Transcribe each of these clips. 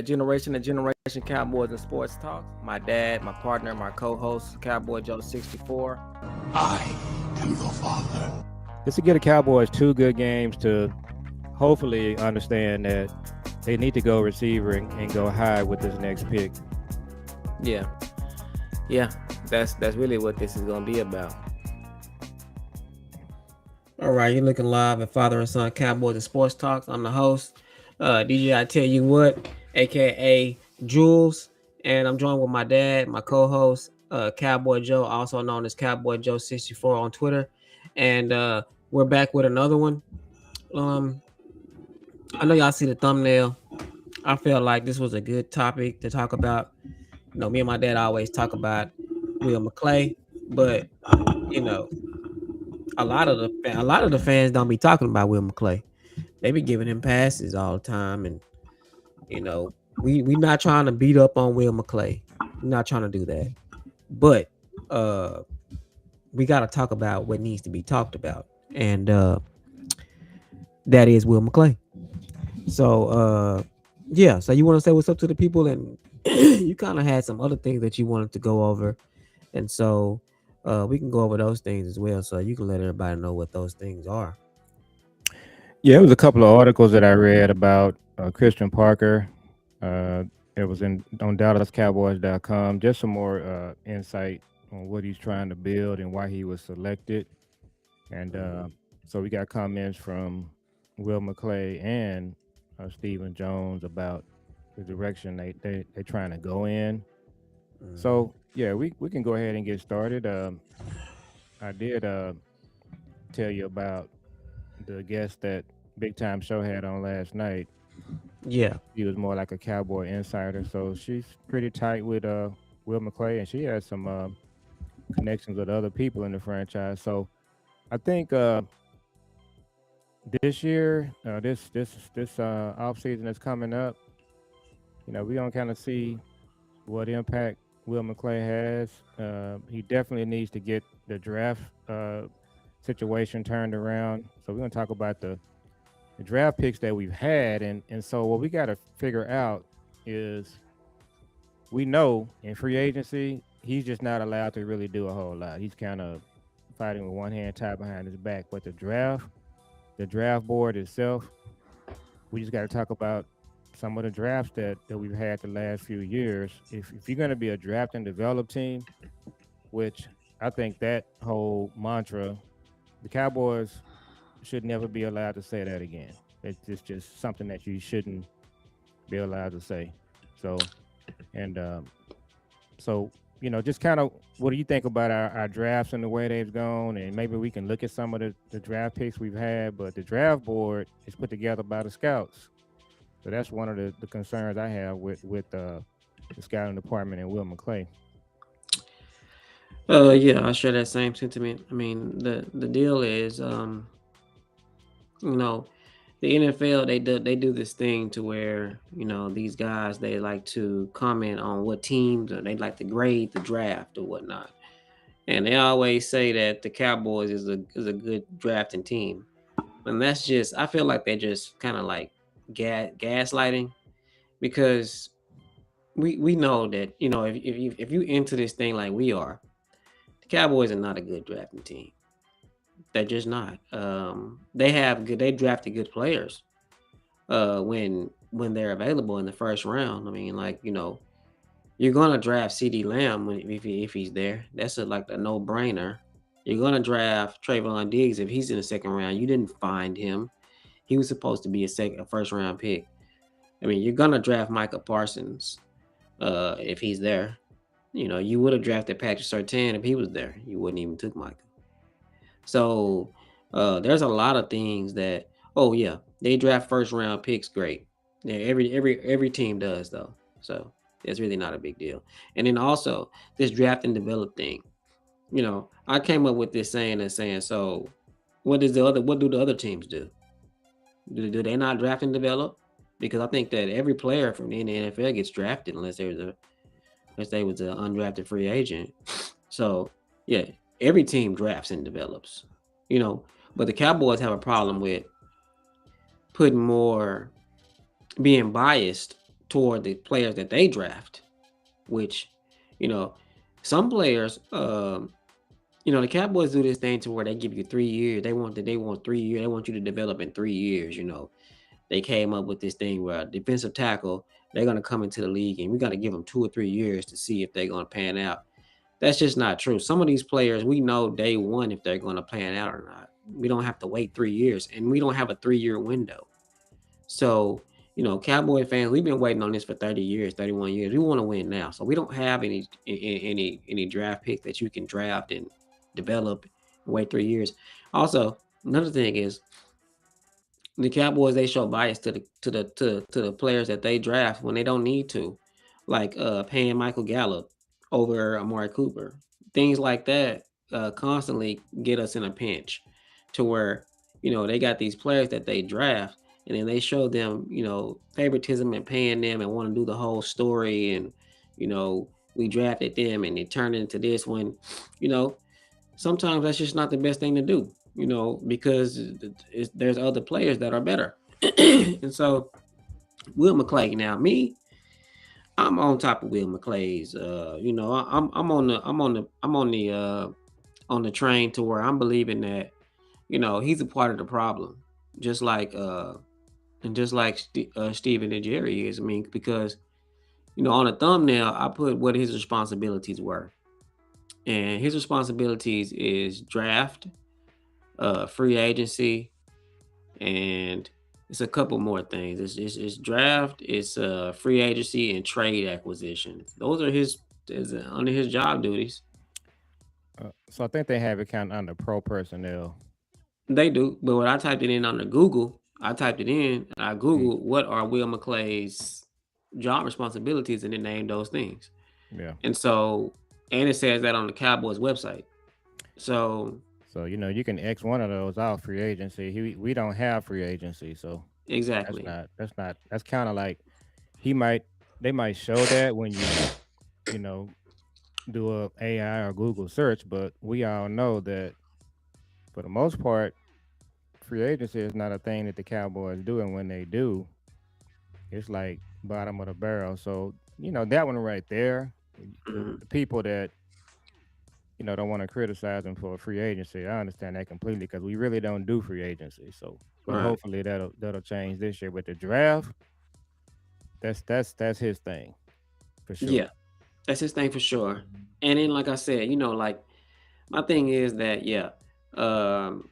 Generation Cowboys and Sports Talk. My dad, my partner, my co-host, Cowboy Joe 64. I am the father. Just to get the Cowboys 2 good games to hopefully understand that they need to go receiver and go high with this next pick. Yeah, yeah, that's really what this is gonna be about. All right, you're looking live at Father and Son Cowboys and Sports Talks. I'm the host, DJ. I tell you what, aka Jules, and I'm joined with my dad, my co-host, Cowboy Joe, also known as Cowboy Joe 64 on Twitter, and we're back with another one. I know y'all see the thumbnail. I felt like this was a good topic to talk about. You know, me and my dad always talk about Will McClay, but you know, a lot of the fans don't be talking about Will McClay. They be giving him passes all the time, and you know, we not trying to beat up on Will McClay. We're not trying to do that, but we got to talk about what needs to be talked about, and that is Will McClay. So yeah, so you want to say what's up to the people, and you kind of had some other things that you wanted to go over, and so we can go over those things as well, so you can let everybody know what those things are. Yeah, it was a couple of articles that I read about Christian Parker. It was on DallasCowboys.com. Just some more insight on what he's trying to build and why he was selected. And so we got comments from Will McClay and Stephen Jones about the direction they're trying to go in. So yeah, we can go ahead and get started. I did tell you about the guest that Big Time Show had on last night. Yeah, She was more like a Cowboy insider, so she's pretty tight with Will McClay, and she has some connections with other people in the franchise. So I think this year, this off season that's coming up, we're gonna kind of see what impact Will McClay has. He definitely needs to get the draft situation turned around. So we're gonna talk about the draft picks that we've had, and so what we got to figure out is we know in free agency he's just not allowed to really do a whole lot. He's kind of fighting with one hand tied behind his back. But the draft board itself, we just got to talk about some of the drafts that we've had the last few years. If you're going to be a draft and develop team, which I think that whole mantra, the Cowboys should never be allowed to say that again. It's just something that you shouldn't be allowed to say. So, and so just kind of what do you think about our drafts and the way they've gone? And maybe we can look at some of the draft picks we've had, but the draft board is put together by the scouts. So that's one of the concerns I have with the scouting department and Will McClay. yeah, I share that same sentiment. I mean, the deal is, you know, the NFL they do this thing to where these guys they like to comment on what teams or they like to grade the draft or whatnot, and they always say that the Cowboys is a good drafting team, and that's just I feel like they're just kind of like gaslighting because we know that if you into this thing like we are, the Cowboys are not a good drafting team. They're just not. They drafted good players when they're available in the first round. I mean, like you're gonna draft C.D. Lamb if he's there. That's like a no brainer. You're gonna draft Trayvon Diggs if he's in the second round. You didn't find him. He was supposed to be a first round pick. I mean, you're gonna draft Micah Parsons if he's there. You would have drafted Patrick Surtain if he was there. You wouldn't even took Micah. So there's a lot of things that yeah, they draft first round picks, great. Yeah, every team does though. So it's really not a big deal. And then also this draft and develop thing. I came up with this saying so what do the other teams do? Do they not draft and develop? Because I think that every player from the NFL gets drafted unless they was an undrafted free agent. So yeah, every team drafts and develops. But the Cowboys have a problem with putting more being biased toward the players that they draft, which, you know, some players, the Cowboys do this thing to where they give you 3 years. They want 3 years. They want you to develop in 3 years. They came up with this thing where defensive tackle, they're gonna come into the league and we got to give them 2 or 3 years to see if they're gonna pan out. That's just not true. Some of these players, we know day one if they're gonna pan out or not. We don't have to wait 3 years, and we don't have a 3 year window. So, Cowboy fans, we've been waiting on this for 30 years, 31 years. We want to win now. So we don't have any draft picks that you can draft and develop and wait 3 years. Also, another thing is the Cowboys, they show bias to the players that they draft when they don't need to, like paying Michael Gallup over Amari Cooper. Things like that constantly get us in a pinch, to where they got these players that they draft, and then they show them favoritism and paying them and want to do the whole story, and we drafted them and it turned into this, when you know sometimes that's just not the best thing to do, because there's other players that are better. And so, Will McClay, now me, I'm on top of Will McClay's. I'm on the train to where I'm believing that he's a part of the problem, just like and just like Steven and Jerry is. I mean, because on the thumbnail I put what his responsibilities were, and his responsibilities is draft, free agency, and it's a couple more things. It's draft, it's free agency, and trade acquisition. Those are his is under his job duties. So I think they have it kind of under pro personnel. They do, but when I typed it in under Google, I typed it in and I Mm, Googled what are Will McClay's job responsibilities, and it named those things. yeah. And so, and it says that on the Cowboys website. So So you can X one of those out free agency. We don't have free agency, so exactly. that's kind of like he might they might show that when you know do a AI or Google search, but we all know that for the most part, free agency is not a thing that the Cowboys do, and when they do, it's like bottom of the barrel. So that one right there, Mhm. the people that don't want to criticize them for free agency, I understand that completely because we really don't do free agency. So, but Right. hopefully that'll change this year with the draft. That's his thing for Yeah, sure. that's his thing for sure. And then, like I said, like my thing is that, yeah, um,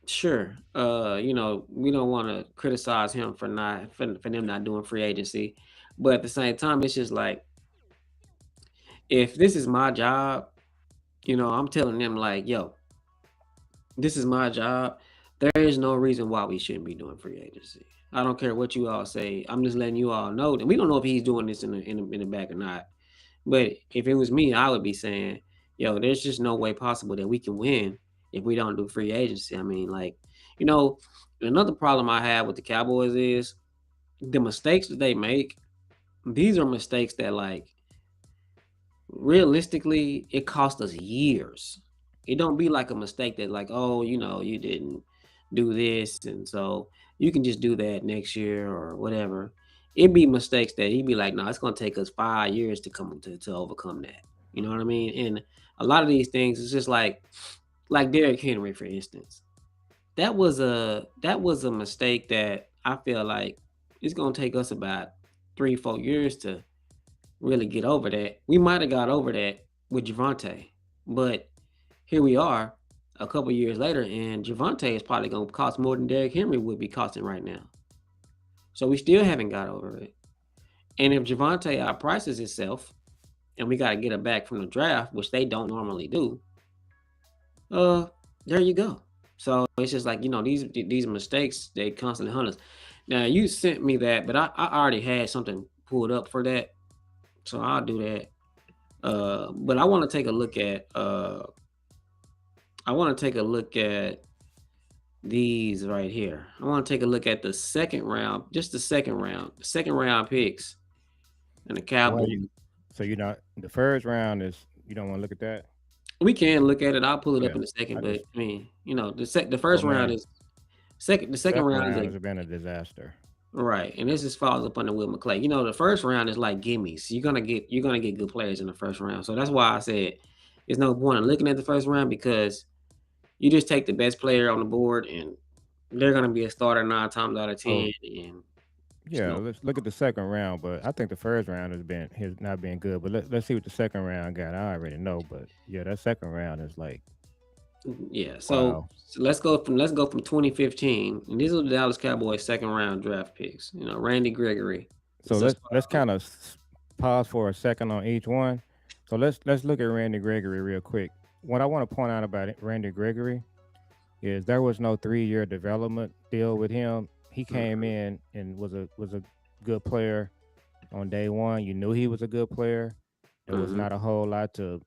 sure, we don't want to criticize him for them not doing free agency, but at the same time, it's just like, if this is my job, I'm telling them like, yo, this is my job. There is no reason why we shouldn't be doing free agency. I don't care what you all say. I'm just letting you all know that we don't know if he's doing this in the back or not. But if it was me, I would be saying, yo, there's just no way possible that we can win if we don't do free agency. I mean, like, you know, another problem I have with the Cowboys is the mistakes that they make. These are mistakes that, like, realistically, it cost us years. It don't be like a mistake that, like, oh, you didn't do this, and so you can just do that next year or whatever. It be mistakes that he'd be like, no, it's gonna take us 5 years to come to overcome that. You know what I mean? And a lot of these things, it's just like Derrick Henry, for instance. That was a mistake that I feel like it's gonna take us about 3, 4 years to really get over that. We might have got over that with Javante, but here we are a couple years later, and Javante is probably going to cost more than Derrick Henry would be costing right now. So we still haven't got over it. And if Javante outprices himself, and we got to get it back from the draft, which they don't normally do, uh, there you go. So it's just like, these mistakes, they constantly hunt us. Now you sent me that, but I already had something pulled up for that, so I'll do that. But I want to take a look at these right here. I want to take a look at the second round, just the second round picks and the Why Cowboys. you? So the first round is you don't want to look at that. We can look at it. I'll pull it up Yeah, in a second, I but just I mean, the oh first round man, is second. The second second round is round a has been a disaster. Right, and this just falls upon the Will McClay. The first round is like gimmies. You're gonna get good players in the first round. So that's why I said there's no point in looking at the first round because you just take the best player on the board and they're gonna be a starter 9 times out of So 10. And it's yeah, no, let's look at the second round. But I think the first round has not been good. But let's see what the second round got. I already know, but yeah, that second round is like yeah. So, wow. so let's go from 2015, and these are the Dallas Cowboys second round draft picks. Randy Gregory So is a let's starter. kind of pause for a second on each one. So let's look at Randy Gregory real quick. What I want to point out about Randy Gregory is there was no 3 year development deal with him. He came in and was a good player on day one. You knew he was a good player. There was Mm-hmm. not a whole lot to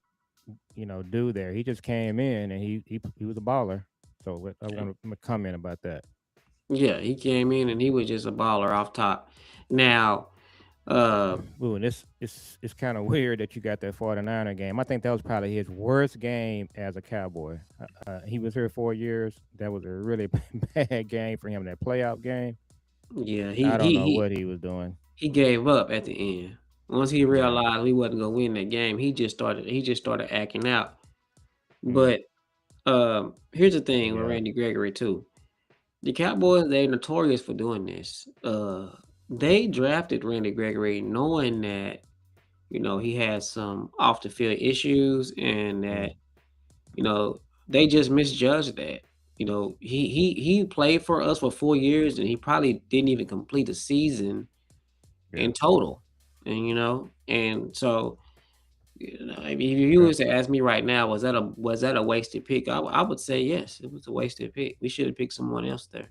do there. He just came in and he was a baller. So I want to comment about that. Yeah, he came in and he was just a baller off top. Now, uh, Ooh, and it's kind of weird that you got that 49er game. I think that was probably his worst game as a Cowboy. He was here 4 years. That was a really bad game for him. That playoff game. yeah, I don't know what he was doing. he gave up at the end. Once he Yeah. realized he wasn't gonna win that game, he just started acting out. Mm, But here's the thing with yeah. Randy Gregory too. The Cowboys, they're notorious for doing this. They drafted Randy Gregory knowing that, he has some off the field issues and that, Mm, you know, they just misjudged that. He played for us for 4 years and he probably didn't even complete the season yeah. in total. And so, if you Okay. was to ask me right now, was that a wasted pick? I would say yes, it was a wasted pick. We should have picked someone else there.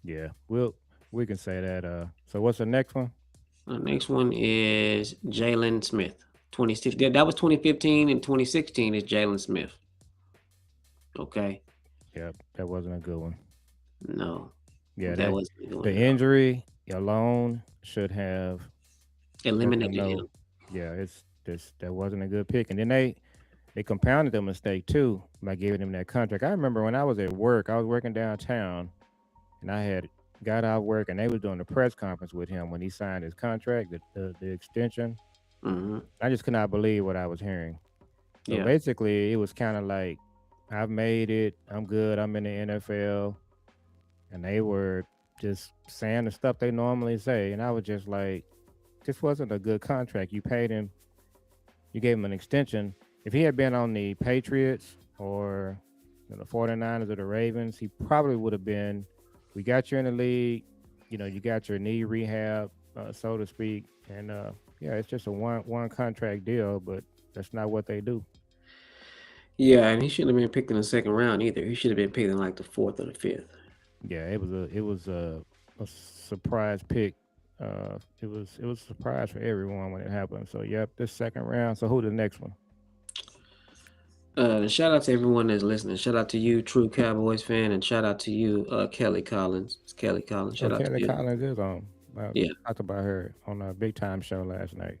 Yeah. We can say that. So what's the next one? The next one is Jalen Smith. 26. That was 2015 and 2016 is Jalen Smith. Okay. Yep. That wasn't a good one. No, Yeah. that That wasn't a good the one at all. injury alone should have let them Eliminated him. know. Yeah. It's this that wasn't a good pick. And then they compounded the mistake too by giving him that contract. I remember when I was at work, I was working downtown, and I had got out of work, and they was doing the press conference with him when he signed his contract, the extension. Hmm. I just could not believe what I was hearing. So Yeah. basically, it was kind of like, I've made it. I'm good. I'm in the NFL, and they were just saying the stuff they normally say, and I was just like, this wasn't a good contract. You paid him. You gave him an extension. If he had been on the Patriots or the 49ers or the Ravens, he probably would have been. We got you in the league. You got your knee rehab, so to speak. And yeah, it's just a one contract deal, but that's not what they do. Yeah, and he shouldn't have been picked in the second round either. He should have been picked in like the fourth or the fifth. Yeah, it was a surprise pick. It was a surprise for everyone when it happened. So yep, this second round. So who the next one? Shout out to everyone that's listening. Shout out to you, true Cowboys fan, and shout out to you, Kelly Collins. It's Kelly Collins. Oh, Shout out to Kelly you. Collins is on. I Yeah. talked about her on a big time show last night.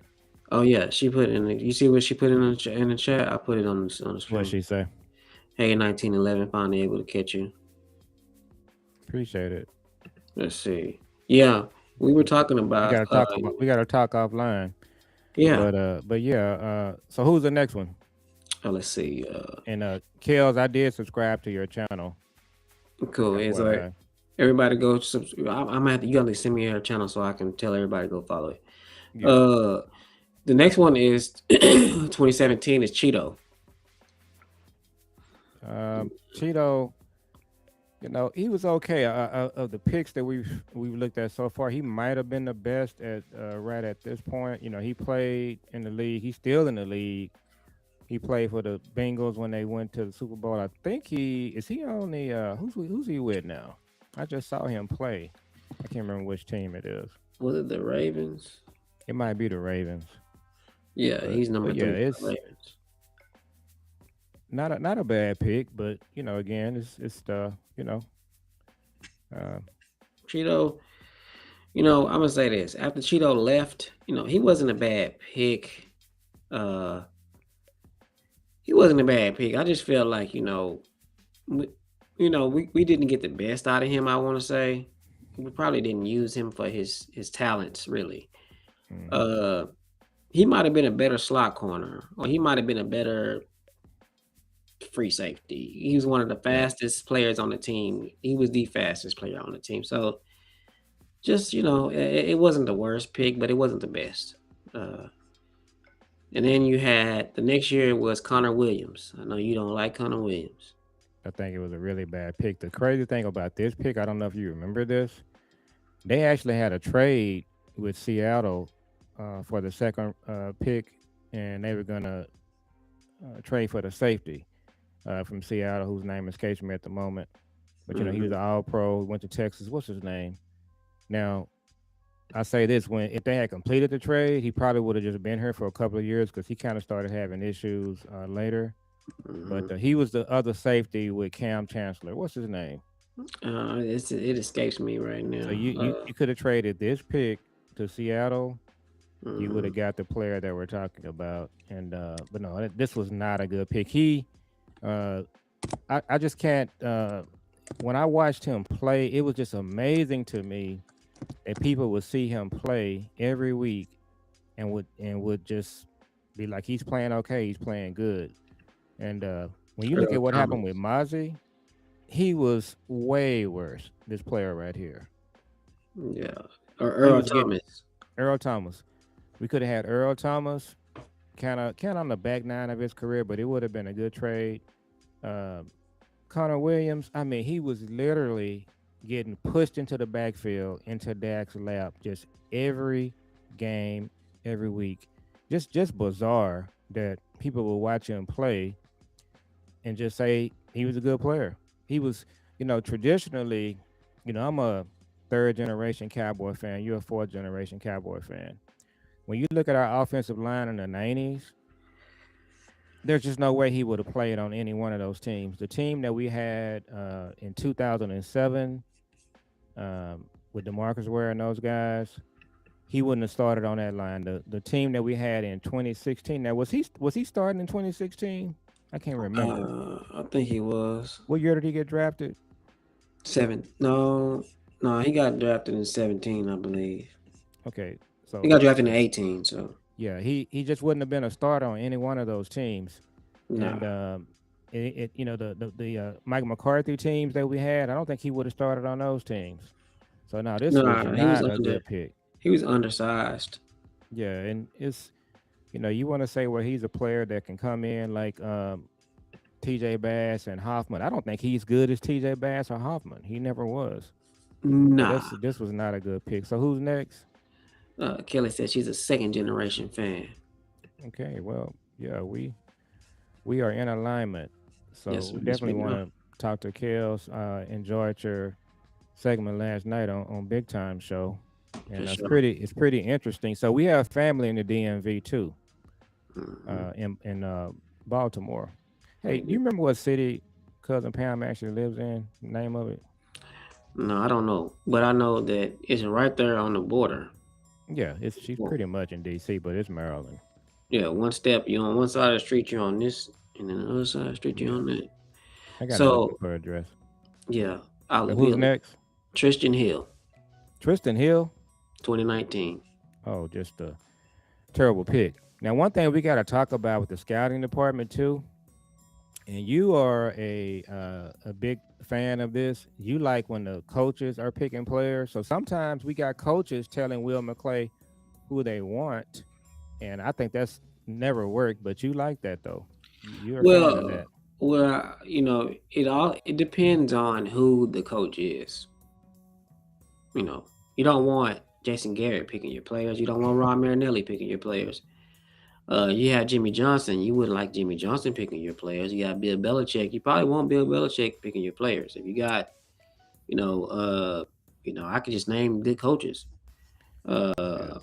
Oh yeah, she put in. You see what she put in the chat? I put it on the What screen. she say? Hey, 1911, finally able to catch you. Appreciate it. Let's see. Yeah, we were talking We about. gotta talk about. We gotta talk offline. Yeah. But yeah. So who's the next one? Let's see. And Kels, I did subscribe to your channel. Cool. It's like FYI. everybody go. I'm gonna have to. You gotta send me her channel so I can tell everybody to go follow it. Yeah. Uh, the next one is 2017 is Cheeto. Cheeto. He was okay. Of the picks that we've looked at so far, he might have been the best at right at this point. He played in the league. He's still in the league. He played for the Bengals when they went to the Super Bowl. I think he on the who's he with now? I just saw him play. I can't remember which team it is. Was it the Ravens? It might be the Ravens. Yeah, But he's number but yeah, three for the it's Ravens. not a bad pick. But again, it's uh, Cheeto. I'm gonna say this. After Cheeto left, he wasn't a bad pick. Uh, he wasn't a bad pick. I just felt like, we didn't get the best out of him. I want to say. we probably didn't use him for his talents really. Hmm. Uh, he might have been a better slot corner, or he might have been a better free safety. He was one of the Yeah, fastest players on the team. He was the fastest player on the team. So just it wasn't the worst pick, but it wasn't the best. Uh, and then you had the next year was Connor Williams. I know you don't like Connor Williams. I think it was a really bad pick. The crazy thing about this pick, I don't know if you remember this, they actually had a trade with Seattle for the second pick, and they were gonna trade for the safety from Seattle, whose name escapes me at the moment. But he was Hmm. an All Pro, went to Texas. What's his name? Now, I say this: when if they had completed the trade, he probably would have just been here for a couple of years because he kind of started having issues later. But Hmm. he was the other safety with Cam Chancellor. What's his name? It escapes me right So now. you could have traded this pick to Seattle. You would Mhm. have got the player that we're talking about. And but no, this was not a good pick. Uh, I just can't. When I watched him play, it was just amazing to me that people would see him play every week and would just be like, he's playing okay, he's playing good. And when you look Earl at what happened with Thomas. Mozzie, he was way worse. This player right here, Yeah, or he Earl was getting Thomas. Earl Thomas. We could have had Earl Thomas kind of on the back nine of his career, but it would have been a good trade. Um, Connor Williams, I mean, he was literally getting pushed into the backfield into Dak's lap just every game, every week. Just bizarre that people will watch him play and just say he was a good player. He was, traditionally, I'm a third generation Cowboy fan. You're a fourth generation Cowboy fan. When you look at our offensive line in the 90s, there's just no way he would have played on any one of those teams. The team that we had in 2007 with DeMarcus Ware and those guys, he wouldn't have started on that line. The team that we had in 2016. Now was he starting in 2016? I can't remember. I think he was What year did he get drafted? seven. No, no, he got drafted in 17, I believe. Okay, He so got drafted in 18. So yeah, he just wouldn't have been a starter on any one of those teams. no, And the Mike McCarthy teams that we had, I don't think he would have started on those teams. So now this was no, he was not a under. good pick. He was undersized. Yeah, and it's you want to say, well, he's a player that can come in like TJ Bass and Hoffman. I don't think he's good as TJ Bass or Hoffman. He never was. So Nah, this was not a good pick. So who's next? Kelly said she's a second generation fan. Okay, well, yeah, we are in alignment. So we Yes, we definitely want know to talk to Kels. Enjoyed your segment last night on Big Time Show, for and sure. it's pretty interesting. So we have family in the DMV too, Hmm. in Baltimore. Hey, do Okay. you remember what city cousin Pam actually lives in? Name of it? No, I don't know, but I know that it's right there on the border. Yeah, it's she's Well, pretty much in DC, but it's Maryland. yeah, one step you're on one side of the street, you're on this, and then the other side of the street, you're Yeah, on that. I gotta look So up her address. yeah, So who's Olivia next? Tristan Hill, Tristan Hill. 2019. Oh, just a terrible pick. Now, one thing we got to talk about with the scouting department too, and you are a big fan of this. You like when the coaches are picking players. So sometimes we got coaches telling Will McClay who they want, and I think that's never worked. But you like that though. You're a fan of Well, that. it depends on who the coach is. You know, you don't want Jason Garrett picking your players. You don't want Ron Marinelli picking your players. You have Jimmy Johnson. You wouldn't like Jimmy Johnson picking your players. You got Bill Belichick. You probably want Bill Belichick picking your players. If you got, you know, uh, I could just name good coaches. Yeah,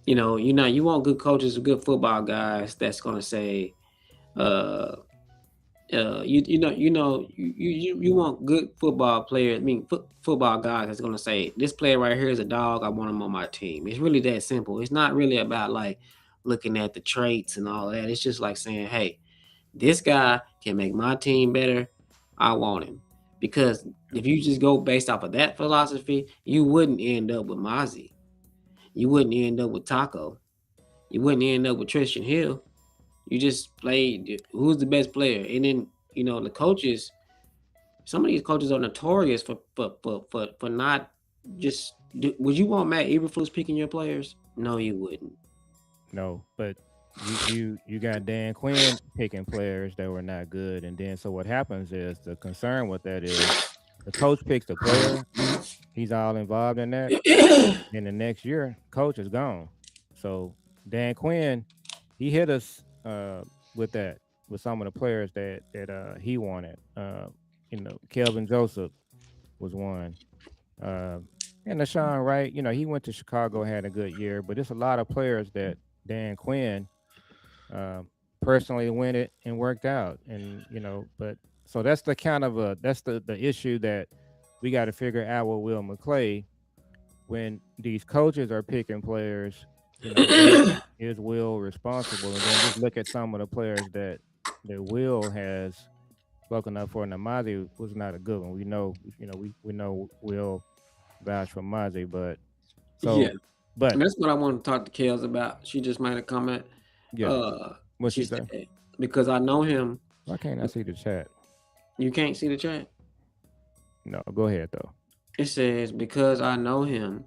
You want good coaches, good football guys that's gonna say, uh, you want good football players. I mean, football guys that's gonna say this player right here is a dog. I want him on my team. It's really that simple. It's not really about like looking at the traits and all that. It's just like saying, hey, this guy can make my team better. I want him. Because if you just go based off of that philosophy, you wouldn't end up with Mozzie. You wouldn't end up with Taco. You wouldn't end up with Tristan Hill. You just played who's the best player, and then the coaches. Some of these coaches are notorious for not just. Would you want Matt Eberflus picking your players? No, you wouldn't. No, but you got Dan Quinn picking players that were not good, and then so what happens is the concern with that is the coach picks the player, he's all involved in that. Then the next year, coach is gone. So Dan Quinn, he hit us with that with some of the players that he wanted. Kelvin Joseph was one. Uh, and Deshaun Wright, he went to Chicago, had a good year, but there's a lot of players that Dan Quinn uh, personally went it and worked out, and but so that's the kind of that's the issue that we got to figure out with Will McClay when these coaches are picking players. Is Will responsible? And then just look at some of the players that Will has spoken up for. Namazi was not a good one. We know, we know Will vouch for Mozzie, but Yeah, so, but and that's what I want to talk to Kels about. She just made a comment. yeah, Uh, what she she said say? because I know him. Why can't I see the chat? You can't see the chat. No, go ahead though. It says because I know him.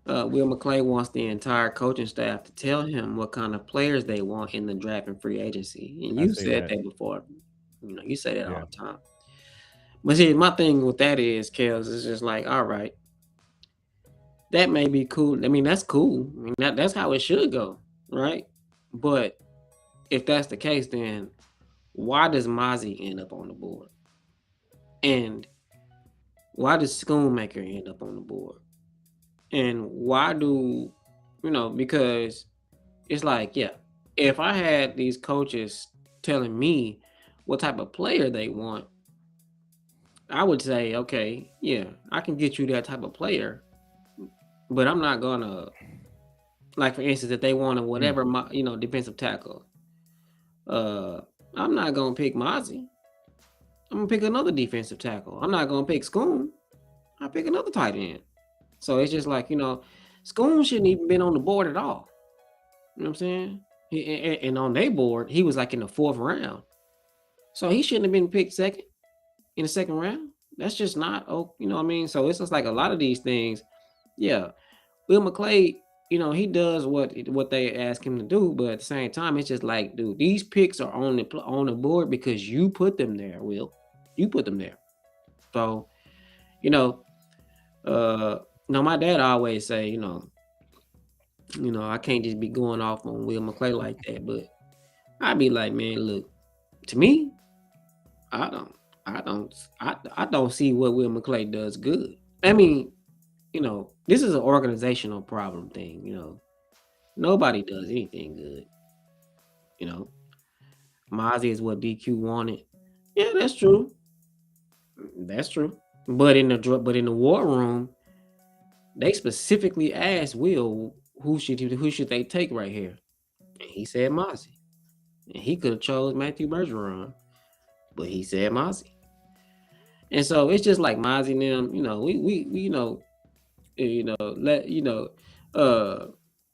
Will McClay wants the entire coaching staff to tell him what kind of players they want in the draft and free agency. And I you see said that. that before. You say that Yeah, all the time. But see, my thing with that is, Kels, is just like, all right, that may be cool. I mean, that's cool. I mean, that's how it should go, right? But if that's the case, then why does Mozzie end up on the board? And why does Schoonmaker end up on the board? And why do, because it's like, yeah, if I had these coaches telling me what type of player they want, I would say, okay, yeah, I can get you that type of player, but I'm not gonna, like, for instance, if they want a mm, whatever, defensive tackle, uh, I'm not gonna pick Mozzie. I'm gonna pick another defensive tackle. I'm not gonna pick Schoon. I pick another tight end. So it's just like, Schoon shouldn't even been on the board at all. You know what I'm saying? And on their board, he was like in the 4th round. So he shouldn't have been picked second in the 2nd round. That's just not, you know what I mean? So it's just like a lot of these things. Yeah, Will McClay, he does what they ask him to do, but at the same time, it's just like, dude, these picks are on the board because you put them there, Will. You put them there. So, you know, my dad always say, I can't just be going off on Will McClay like that, but I'd be like, man, look, to me, I don't, I don't see what Will McClay does good. I mean, this is an organizational problem thing. Nobody does anything good. You know, Mozzie is what DQ wanted. Yeah, that's true. That's true. But in the war room, they specifically asked Will who should they take right here, and he said Mozzie. And he could have chose Matthew Bergeron, but he said Mozzie. And so it's just like Mozzie and them. We let uh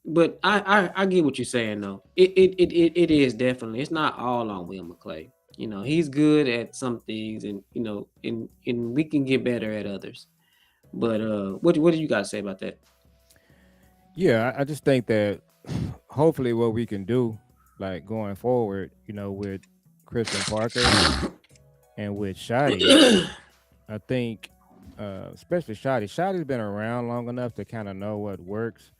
but I get what you're saying though. It is definitely, it's not all on Will McClay. He's good at some things, and and we can get better at others. But what do you guys say about that? yeah. I just think that hopefully what we can do, like going forward, with Christian Parker and with Shotty, I think, especially Shotty. Shotty's been around long enough to kind of know what works.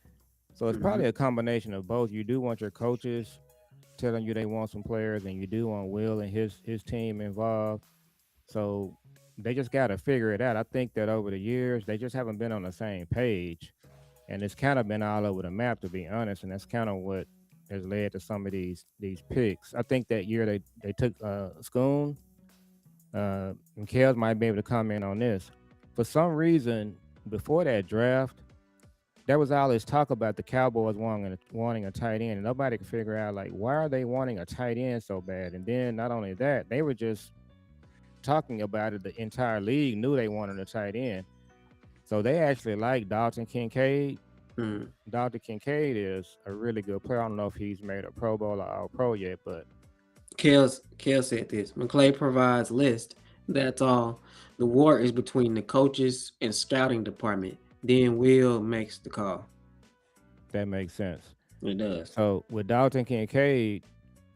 So it's Mhm. probably a combination of both. You do want your coaches telling you they want some players, and you do want Will and his team involved. So they just got to figure it out. I think that over the years they just haven't been on the same page, and it's kind of been all over the map, to be honest. And that's kind of what has led to some of these picks. I think that year they took Schoon. And Kels might be able to comment on this. For some reason, before that draft, there was all this talk about the Cowboys wanting a tight end, and nobody could figure out like why are they wanting a tight end so bad. And then not only that, they were just talking about it, the entire league knew they wanted a tight end. So they actually like Dalton Kincaid. Mm. Dalton Kincaid is a really good player. I don't know if he's made a Pro Bowl or All Pro yet, but Kale said this. McClay provides list. That's all. The war is between the coaches and scouting department. Then Will makes the call. that makes sense. It does. So with Dalton Kincaid,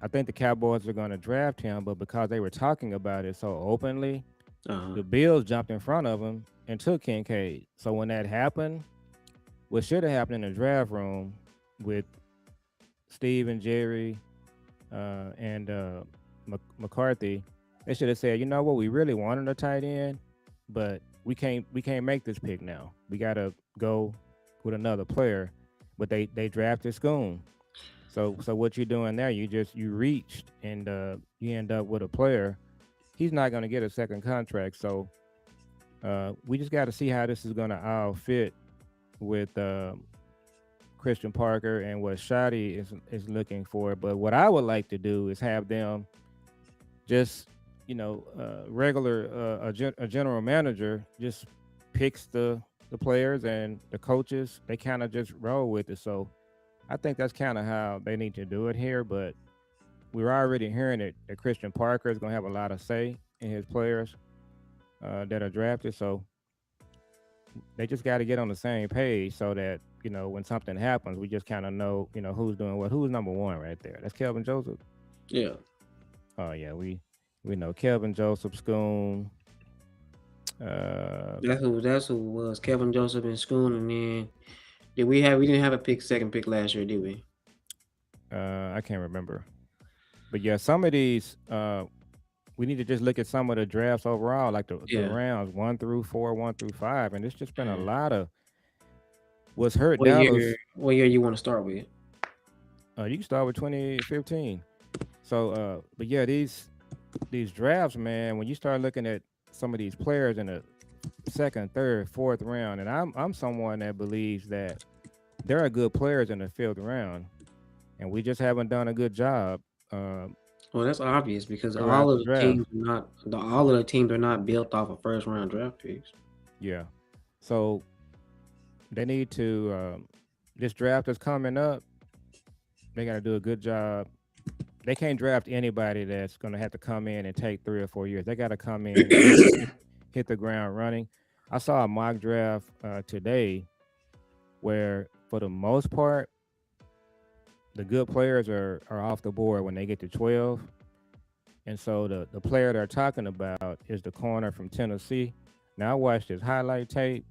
I think the Cowboys are going to draft him, but because they were talking about it so openly, Uh-huh. the Bills jumped in front of him and took Kincaid. So when that happened, what should have happened in the draft room with Steve and Jerry and McCarthy, they should have said, you know what, we really wanted a tight end, but we can't make this pick now. We got to go with another player. But they drafted Schoon. So what you're doing there, you reached and you end up with a player. He's not going to get a second contract. So we just got to see how this is going to all fit with Christian Parker and what Shotty is looking for. But what I would like to do is have them just regular a general manager just picks the players and the coaches. They kind of just roll with it. So I think that's kind of how they need to do it here. But we're already hearing it that Christian Parker is going to have a lot of say in his players that are drafted. So they just got to get on the same page so that when something happens, we just kind of know who's doing what. Who's number one right there? That's Kelvin Joseph. Yeah. Oh yeah, we know Kelvin Joseph, Schoon. That's who it was. Kevin Joseph and Schoon, and then we didn't have a second pick last year, did we? I can't remember, but yeah, some of these we need to just look at some of the drafts overall, like the Yeah. rounds 1 through 4, 1 through 5, and it's just been a lot of what's hurt What year? Dallas. What year you want to start with? You can start with 2015. So, but yeah, these drafts, man, when you start looking at some of these players in the second, third, fourth round, and I'm someone that believes that there are good players in the fifth round, and we just haven't done a good job Well, that's obvious because throughout the draft. all of the teams are not built off of first round draft picks. Yeah, so they need to this draft is coming up. They got to do a good job. They can't draft anybody that's going to have to come in and take 3 or 4 years. They got to come in and hit the ground running. I saw a mock draft today where, for the most part, the good players are off the board when they get to 12. And so the player they're talking about is the corner from Tennessee. Now, I watched his highlight tape.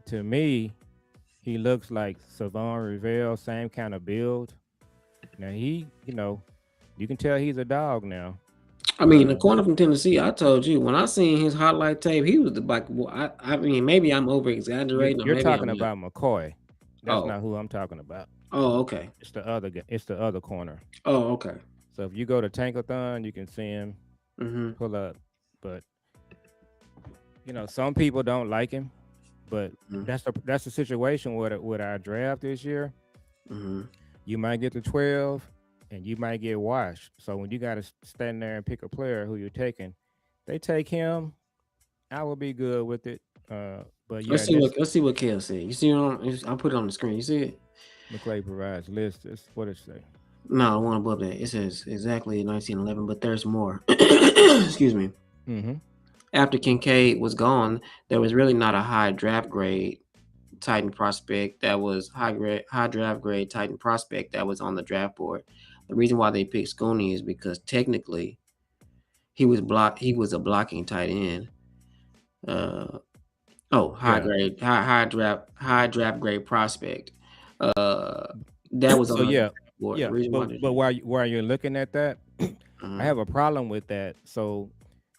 To me, he looks like Savon Rivell, same kind of build. Now, you can tell he's a dog now. I mean, the corner from Tennessee. I told you when I seen his highlight tape, he was like. Well, I mean, maybe I'm over exaggerating, or You're maybe talking I'm not. about McCoy. That's Oh, not who I'm talking about. oh, okay. It's the other guy. It's the other corner. Oh, okay. So if you go to Tankathon, you can see him Mm-hmm. pull up. But some people don't like him. But Mm-hmm. that's the situation with our draft this year. Mm-hmm. You might get to 12, and you might get washed. So when you got to stand there and pick a player who you're taking, they take him. I will be good with it. But yeah, this Let's see what Kale said. You see it I'll put it on the screen. You see it? McClay provides list. This what it say. No, the one above that. It says exactly 1911, but there's more. Excuse me. Mm-hmm. After Kincaid was gone, there was really not a high draft grade Titan prospect that was high draft grade Titan prospect that was on the draft board. The reason why they picked Scooney is because technically he was a blocking tight end. Uh, Yeah. high draft grade prospect. Uh, that was So on the yeah, draft board. The yeah. reason why But while you're looking at that, I uh, have a problem with that. So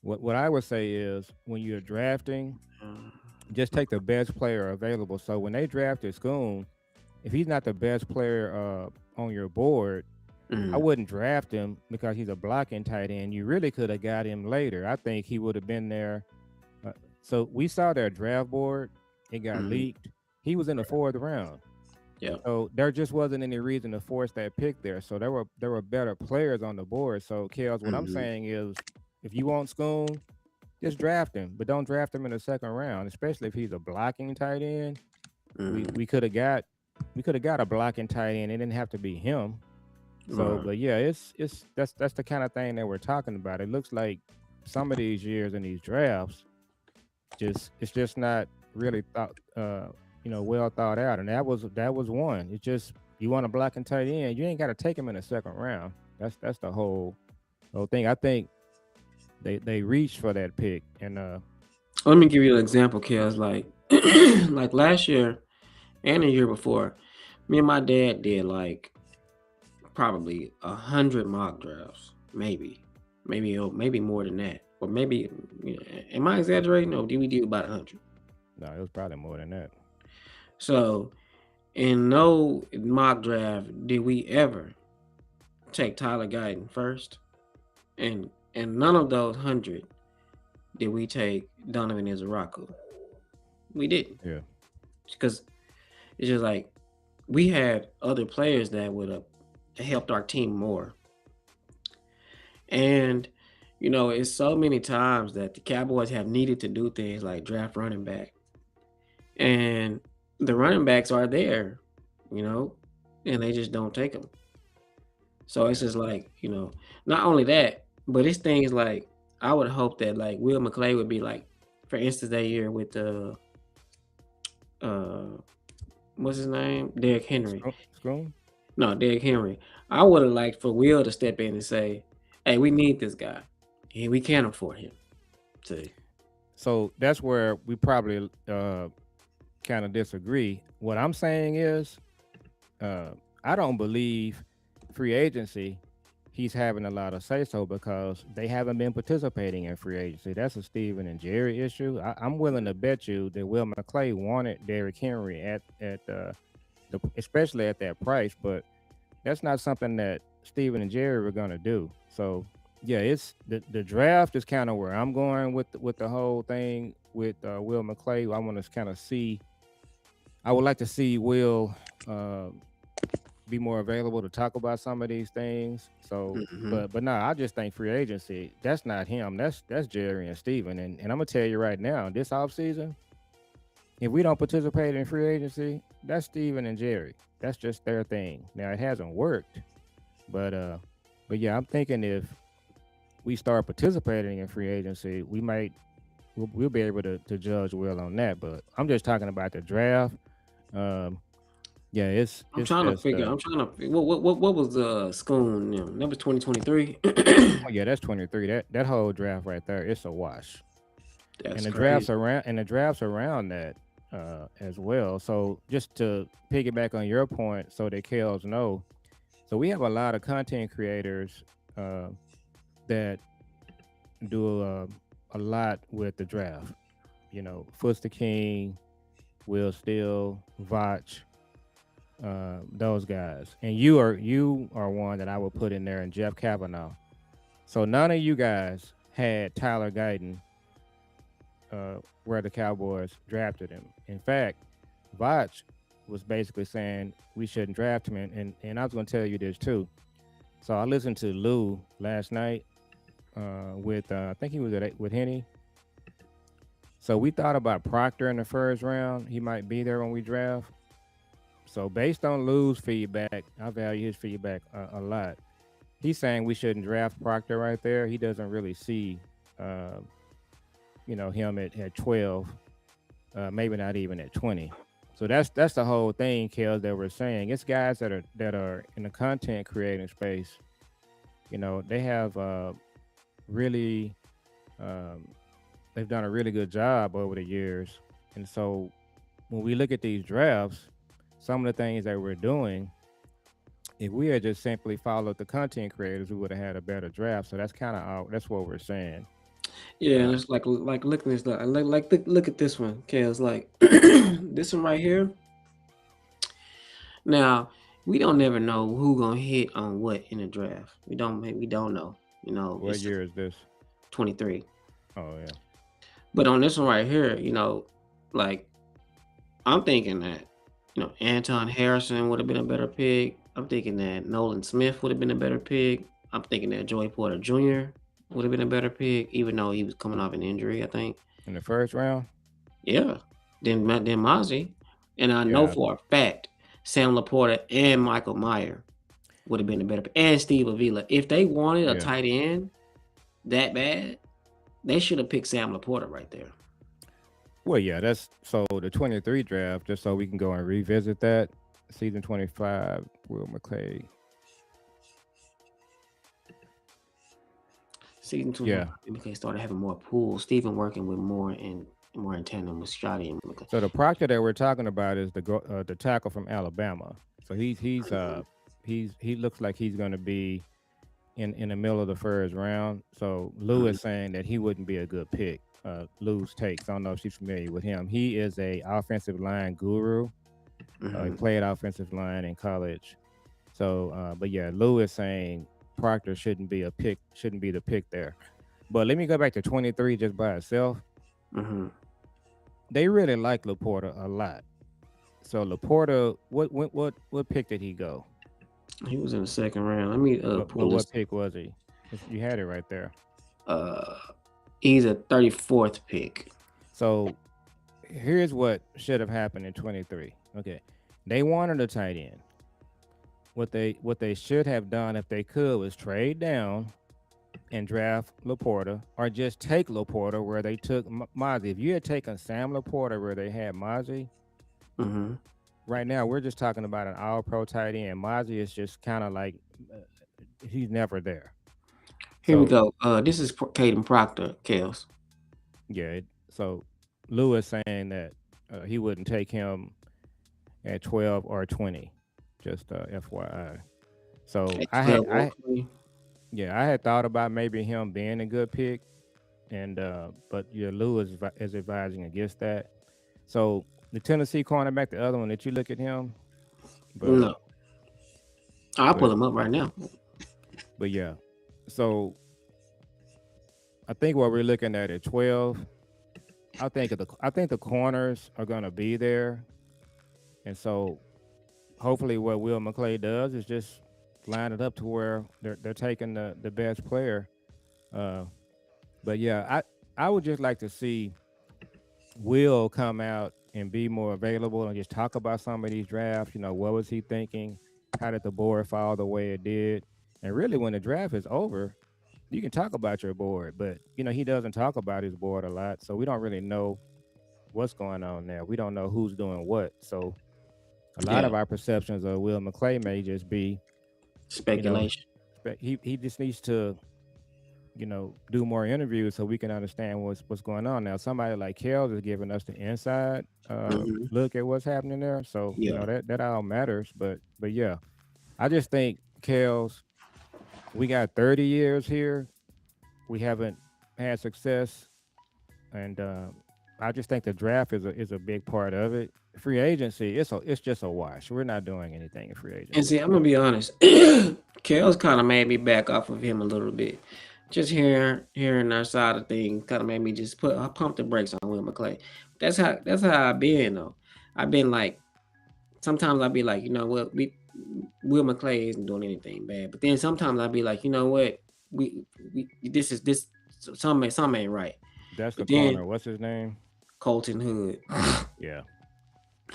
what I would say is when you're drafting, uh, just take the best player available. So when they drafted Schoon, if he's not the best player on your board, I mm, wouldn't draft him because he's a blocking tight end. You really could have got him later. I think he would have been there. So we saw their draft board. It got mm, leaked. He was in the fourth round. yeah. So there just wasn't any reason to force that pick there. So there were better players on the board. So Kels, what I'm Mm-hmm. saying is, if you want Schoon, just draft him, but don't draft him in the second round, especially if he's a blocking tight end. We Mm, we could have got we could have got a blocking tight end. It didn't have to be him. So, right. but yeah, it's that's the kind of thing that we're talking about. It looks like some of these years in these drafts, just it's just not really thought, well thought out. And that was one. It's just you want a blocking tight end, you ain't got to take him in the second round. That's the whole thing. I think they reached for that pick, and Let me give you an example, Kels. Like, like last year and the year before, me and my dad did like probably 100 mock drafts, maybe more than that, or maybe. Am I exaggerating? No, did we do about 100? no, it was probably more than that. So, in no mock draft did we ever take Tyler Guyton first, and none of those 100 did we take Donovan Izaraku. We didn't, Yeah, because it's just like we had other players that would have helped our team more. And it's so many times that the Cowboys have needed to do things like draft running back, and the running backs are there, you know, and they just don't take them. So it's yeah. just like, not only that, but it's things like I would hope that like Will McClay would be like, for instance, that year with the uh what's his name? Derrick Henry. Scroll. No, Derrick Henry. I would have liked for Will to step in and say, "Hey, we need this guy, and we can't afford him." See, So that's where we probably kind of disagree. What I'm saying is, uh, I don't believe free agency. He's having a lot of say so because they haven't been participating in free agency. That's a Steven and Jerry issue. I'm willing to bet you that Will McClay wanted Derrick Henry at especially at that price, but that's not something that Steven and Jerry were gonna do. So yeah, it's the draft is kind of where I'm going with the whole thing with Will McClay. I want to kind of see. I would like to see Will uh, be more available to talk about some of these things. So, hmm but no, I just think free agency. That's not him. That's Jerry and Steven. And I'm gonna tell you right now, this offseason, if we don't participate in free agency, that's Steven and Jerry. That's just their thing. Now it hasn't worked, but but yeah, I'm thinking if we start participating in free agency, we'll be able to judge well on that. But I'm just talking about the draft. Um, yeah, it's just I'm trying to. What was the Schoon? That was 2023. oh yeah, that's 23. That whole draft right there, it's a wash. And That's the crazy. drafts around that as well. So just to piggyback on your point, so that Kales know, so we have a lot of content creators uh, that do a lot with the draft. Footster King, Will Steele, Vach, those guys, and you are one that I would put in there, and Jeff Kavanaugh. So none of you guys had Tyler Guyton where the Cowboys drafted him. In fact, Vach was basically saying we shouldn't draft him, and I was going to tell you this too. So I listened to Lou last night with I think he was with Henny. So we thought about Proctor in the first round. He might be there when we draft. So based on Lou's feedback, I value his feedback a lot. He's saying we shouldn't draft Proctor right there. He doesn't really see, uh, him at 12, maybe not even at 20. So that's the whole thing, Kel, that we're saying. It's guys that are in the content creating space. They have really um, they've done a really good job over the years. And so when we look at these drafts, some of the things that we're doing, if we had just simply followed the content creators, we would have had a better draft. So that's what we're saying. Yeah, and Uh, it's like looking at this. Look at this one. Okay, it's like this one right here. Now we don't never know who gonna hit on what in the draft. We don't know. what It's year is this? 23. Oh yeah, But on this one right here, like I'm thinking that Anton Harrison would have been a better pick. I'm thinking that Nolan Smith would have been a better pick. I'm thinking that Joey Porter Jr. would have been a better pick, even though he was coming off an injury, I think. in the first round. Yeah. Then Mozzie. And I know Yeah, for a fact Sam Laporta and Michael Meyer would have been a better pick. And Steve Avila. If they wanted a yeah. tight end that bad, they should have picked Sam Laporta right there. Well, yeah, that's so the 23 draft, just so we can go and revisit that. Season 25, Will McClay. Season two, Yeah. McClay started having more pools. Stephen working with more in tandem with Scotty and McClay. So the proctor that we're talking about is the tackle from Alabama. So he looks like he's going to be in the middle of the first round. So Lou Mhm, is saying that he wouldn't be a good pick. Lou's takes. I don't know if she's familiar with him. He is a offensive line guru. He mhm. played offensive line in college. So, but yeah, Lou is saying Proctor shouldn't be the pick there. But let me go back to 23 just by itself. Mhm. They really like Laporta a lot. So Laporta, what pick did he go? He was in the second round. Let me But pull what this. pick was he? You had it right there. Uh, he's a 34th pick. So here's what should have happened in 23. Okay, they wanted a tight end. What they should have done if they could was trade down and draft Laporta, or just take Laporta where they took Mozzie. If you had taken Sam Laporta where they had Mozzie, Mhm. right now we're just talking about an all-pro tight end. Mozzie is just kind of like uh, he's never there. Here we So go. This is Caden Proctor, Kels. yeah, so Lewis saying that he wouldn't take him at 12 or 20. Just FYI. So At 12 or I 20. yeah, I had thought about maybe him being a good pick, and but yeah, Lewis is advising against that. So the Tennessee cornerback, the other one, that you look at him, but No, I'll pull but him up right now. but yeah. So I think what we're looking at 12, I think the corners are gonna be there, and so hopefully what Will McClay does is just line it up to where they're taking the best player. Uh, but yeah, I would just like to see Will come out and be more available and just talk about some of these drafts. You know, what was he thinking? How did the board fall the way it did? And really, when the draft is over, you can talk about your board, but he doesn't talk about his board a lot, so we don't really know what's going on there. We don't know who's doing what. So a lot Yeah, of our perceptions of Will McClay may just be, you know, speculation. he just needs to do more interviews so we can understand what's going on. Now somebody like Kels is giving us the inside Hmm. look at what's happening there, so Yeah, that all matters. But yeah, I just think Kels, we got 30 years here, we haven't had success, and I just think the draft is a big part of it. Free agency, it's just a wash. We're not doing anything in free and agency. see, I'm gonna be honest. Kels kind of made me back off of him a little bit. Just hearing our side of things kind of made me just pump the brakes on Will McClay. That's how I've been though. I've been like sometimes I'll be like, you know what, Will McClay isn't doing anything bad, but then sometimes I'll be like, you know what, we this some ain't right. That's the But then corner. What's his name? Colton Hood. Yeah.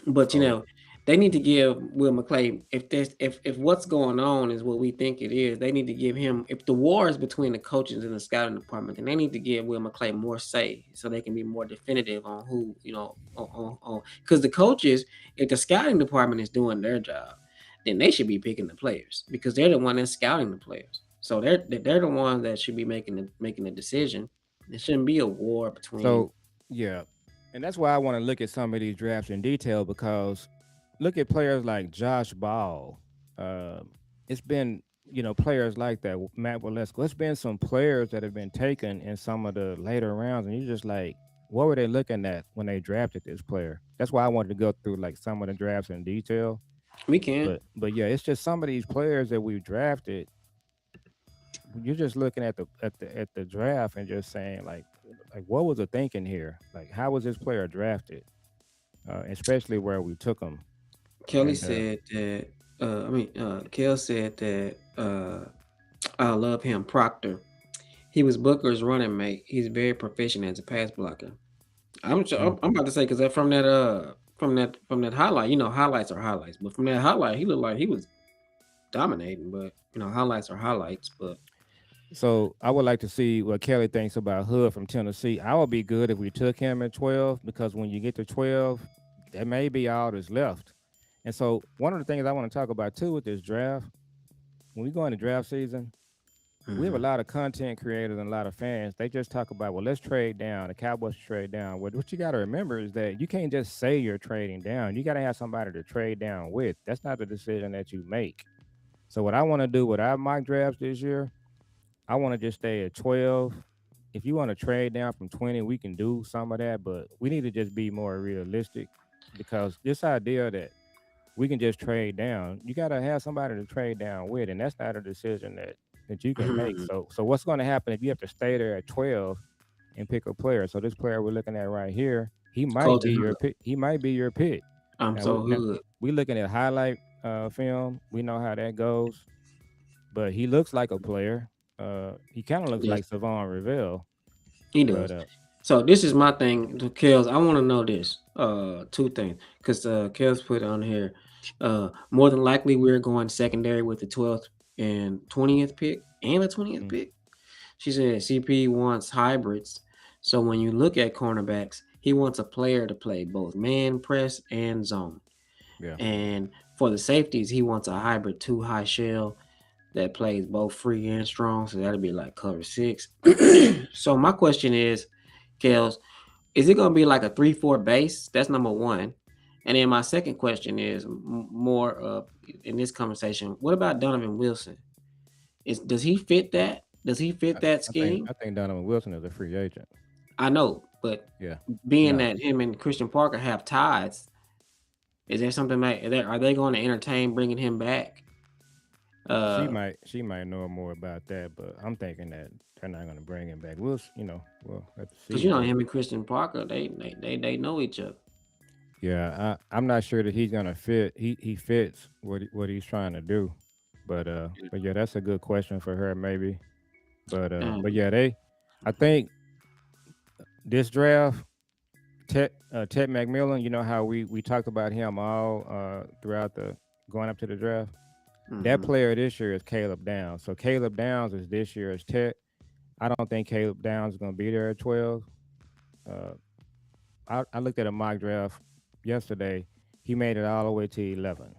But Oh, they need to give Will McClay, if what's going on is what we think it is, they need to give him, if the war is between the coaches and the scouting department, then they need to give Will McClay more say so they can be more definitive on who, on because the coaches, if the scouting department is doing their job, then they should be picking the players because they're the one that's scouting the players. So they're the ones that should be making the decision. There shouldn't be a war between. so yeah, and that's why I want to look at some of these drafts in detail, because look at players like Josh Ball. Uh, it's been players like that, Matt Walesko. It's been some players that have been taken in some of the later rounds, and you're just like, what were they looking at when they drafted this player? That's why I wanted to go through like some of the drafts in detail. We can. But yeah, it's just some of these players that we've drafted. You're just looking at the draft and just saying like what was the thinking here? Like how was this player drafted? Especially where we took him. Kelly And said that. Kel said that. I love him, Proctor. He was Booker's running mate. He's very proficient as a pass blocker. Mm. I'm about to say because from that highlight, highlights are highlights, but from that highlight, he looked like he was dominating. But highlights are highlights. But So I would like to see what Kelly thinks about Hood from Tennessee. I would be good if we took him at 12 because when you get to 12, that may be all that's left. And so one of the things I want to talk about too with this draft, when we go into draft season, we have a mhm, lot of content creators and a lot of fans. They just talk about, well, let's trade down. The Cowboys trade down. What you got to remember is that you can't just say you're trading down. You got to have somebody to trade down with. That's not the decision that you make. So what I want to do with our mock drafts this year, I want to just stay at 12. If you want to trade down from 20, we can do some of that, but we need to just be more realistic because this idea that we can just trade down, you got to have somebody to trade down with, and that's not a decision that you can make. mhm. So what's going to happen if you have to stay there at 12 and pick a player? So this player we're looking at right here, he might be Colton your Hood. pick. He might be your pick. I'm so Now hood. we looking at highlight film. We know how that goes, but he looks like a player. He kind of looks Yes, like Savon Revell, he but does. So this is my thing, to Kels. I want to know this. Two things, because Kels put on here. More than likely we're going secondary with the 12th and 20th pick and the 20th mm, pick. She said CP wants hybrids. So when you look at cornerbacks, he wants a player to play both man, press, and zone. yeah, And for the safeties, he wants a hybrid two high shell that plays both free and strong. So that'll be like cover six. So my question is, Kels, is it going to be like a 3-4 base? That's number one. And then my second question is more in this conversation. What about Donovan Wilson? Does he fit that? Does he fit that scheme? I think Donovan Wilson is a free agent. I know, but Yeah, being no, that him and Christian Parker have ties, is there something like are they going to entertain bringing him back? she might know more about that, but I'm thinking that they're not going to bring him back. We'll have to Because see, but him and Christian Parker, they know each other. yeah, I'm not sure that he's going to fit. He fits what he's trying to do, but yeah, that's a good question for her maybe. But Um, yeah, I think this draft, Ted McMillan, you know how we talked about him all throughout the going up to the draft. That mhm. player this year is Caleb Downs. So Caleb Downs is this year as Ted. I don't think Caleb Downs is going to be there at 12. Uh, I looked at a mock draft yesterday. He made it all the way to 11.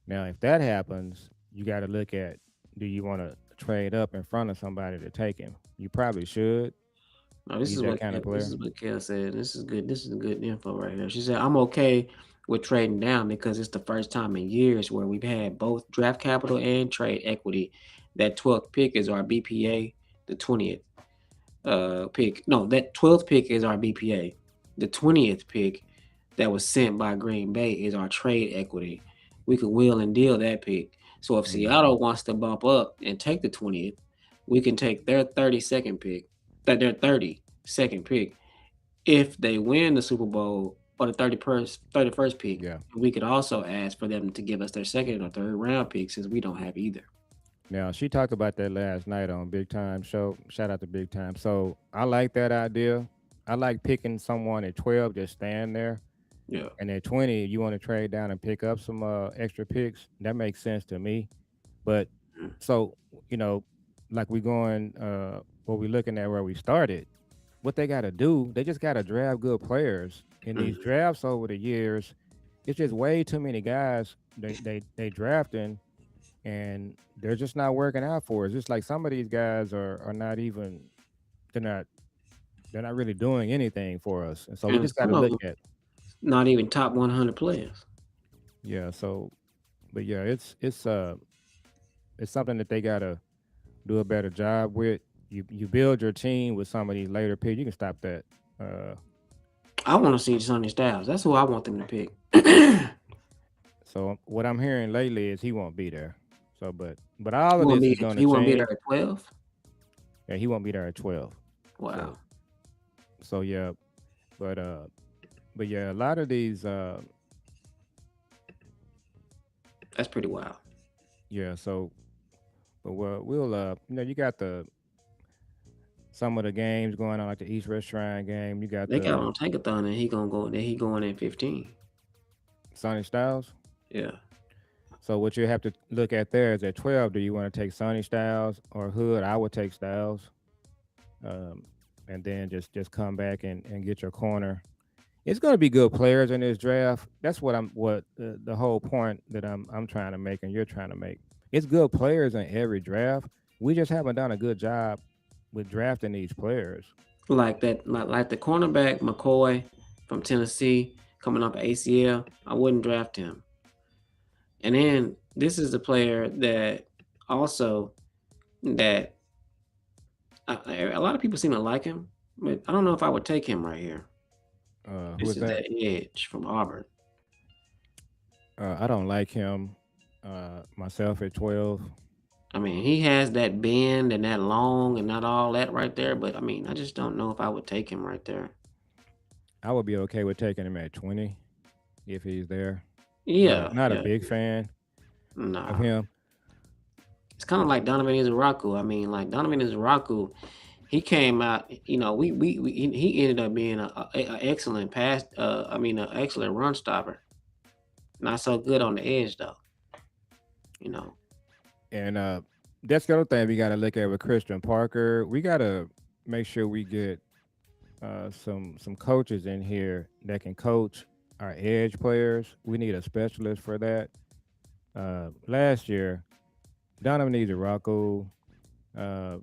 Now, if that happens, you got to look at, do you want to trade up in front of somebody to take him? You probably should. No, He's that kind of This player. is what Kel said. This is good. This is good info right here. She said, "I'm okay with trading down because it's the first time in years where we've had both draft capital and trade equity. That 12th pick is our BPA. The 20th pick, no, that 12th pick is our BPA. The 20th pick that was sent by Green Bay is our trade equity. We could wheel and deal that pick. So if Hmm. Seattle wants to bump up and take the 20th, we can take their 32nd pick, their 32nd pick. If they win the Super Bowl or the 31st pick, Yeah. we could also ask for them to give us their second or third round pick since we don't have either. Now she talked about that last night on Big Time Show. Shout out to Big Time. So I like that idea. I like picking someone at 12, just stand there. Yeah. And at 20, you want to trade down and pick up some extra picks. That makes sense to me. But so, you know, like we going what we looking at where we started, what they gotta do, they just gotta draft good players. In these Mhm. drafts over the years, it's just way too many guys they drafting and they're just not working out for us. It's like some of these guys are not even they're not they're not really doing anything for us. And so we And just got to some of look them at not even top 100 players. yeah. So, but yeah, it's something that they got to do a better job with. You build your team with some of these later picks. You can stop that. Uh, I want to see Sonny Styles. That's who I want them to pick. so what I'm hearing lately is he won't be there. So, but all He of won't this be. is going to He won't be there change. at 12. Yeah, he won't be there at 12. Wow, So yeah, but uh, but yeah, a lot of these that's pretty wild. yeah. So but we'll you know you got some of the games going on, like the East West Shrine game. You got They got the on Tankathon and he gonna go. Then he going in 15. Sonny Styles. Yeah. So what you have to look at there is at 12. Do you want to take Sonny Styles or Hood? I would take Styles, um, and then just come back and get your corner. It's going to be good players in this draft. That's what the whole point that I'm trying to make and you're trying to make. It's good players in every draft. We just haven't done a good job with drafting these players. Like that, like the cornerback McCoy from Tennessee coming off ACL. I wouldn't draft him. And then this is the player that also that a lot of people seem to like him, but I don't know if I would take him right here. Who This is is that? that Edge from Auburn. I don't like him myself at 12. I mean, he has that bend and that long and not all that right there, but I mean, I just don't know if I would take him right there. I would be okay with taking him at 20 if he's there. Yeah, Not a yeah, big fan of nah. him. It's kind of like Donovan Izaraku. I mean, like Donovan Izaraku, he came out. You know, he ended up being a excellent pass. I mean, an excellent run stopper. Not so good on the edge though. You know. And that's the other thing we got to look at with Christian Parker. We got to make sure we get some coaches in here that can coach our edge players. We need a specialist for that. Last year, Donovan needs a Rocco. Uh,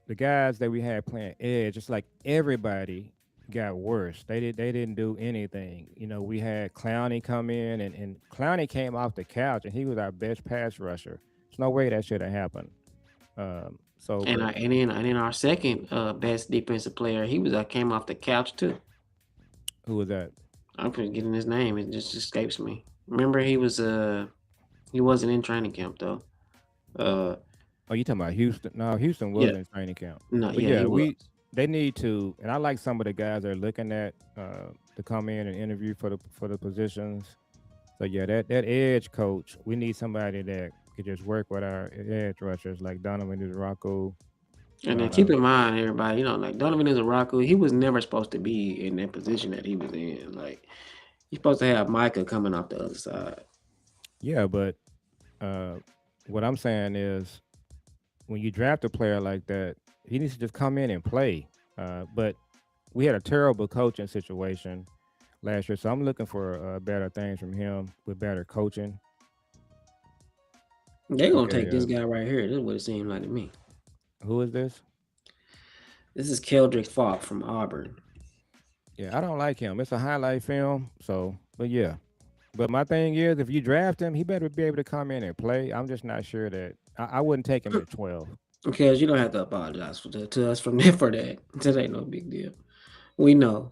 the guys that we had playing edge, it's like everybody got worse. They didn't do anything. You know, we had Clowney come in and Clowney came off the couch and he was our best pass rusher. There's no way that should have happened. So, And but then our second best defensive player, he was came off the couch too. who was that? I'm forgetting his name. It just escapes me. Remember, he wasn't in training camp though. Uh, Oh, you talking about Houston? No, Houston was yeah, in training camp. no, But yeah, he yeah, was. they need to, and I like some of the guys they're looking at to come in and interview for the positions. So yeah, that edge coach, we need somebody that could just work with our edge rushers like Donovan Rocco. And then Uh, keep in mind, everybody, you know, like Donovan Izaraku, he was never supposed to be in that position that he was in. Like you're supposed to have Micah coming off the other side. yeah, but uh, what I'm saying is when you draft a player like that, he needs to just come in and play. But we had a terrible coaching situation last year, so I'm looking for better things from him with better coaching. They're gonna Okay, take this guy right here. This is what it seemed like to me. who is this? This is Keldrick Falk from Auburn. Yeah, I don't like him. It's a highlight film, so but yeah. But my thing is, if you draft him, he better be able to come in and play. I'm just not sure that I wouldn't take him at 12. Because you don't have to apologize to us from there for that. That ain't no big deal. We know.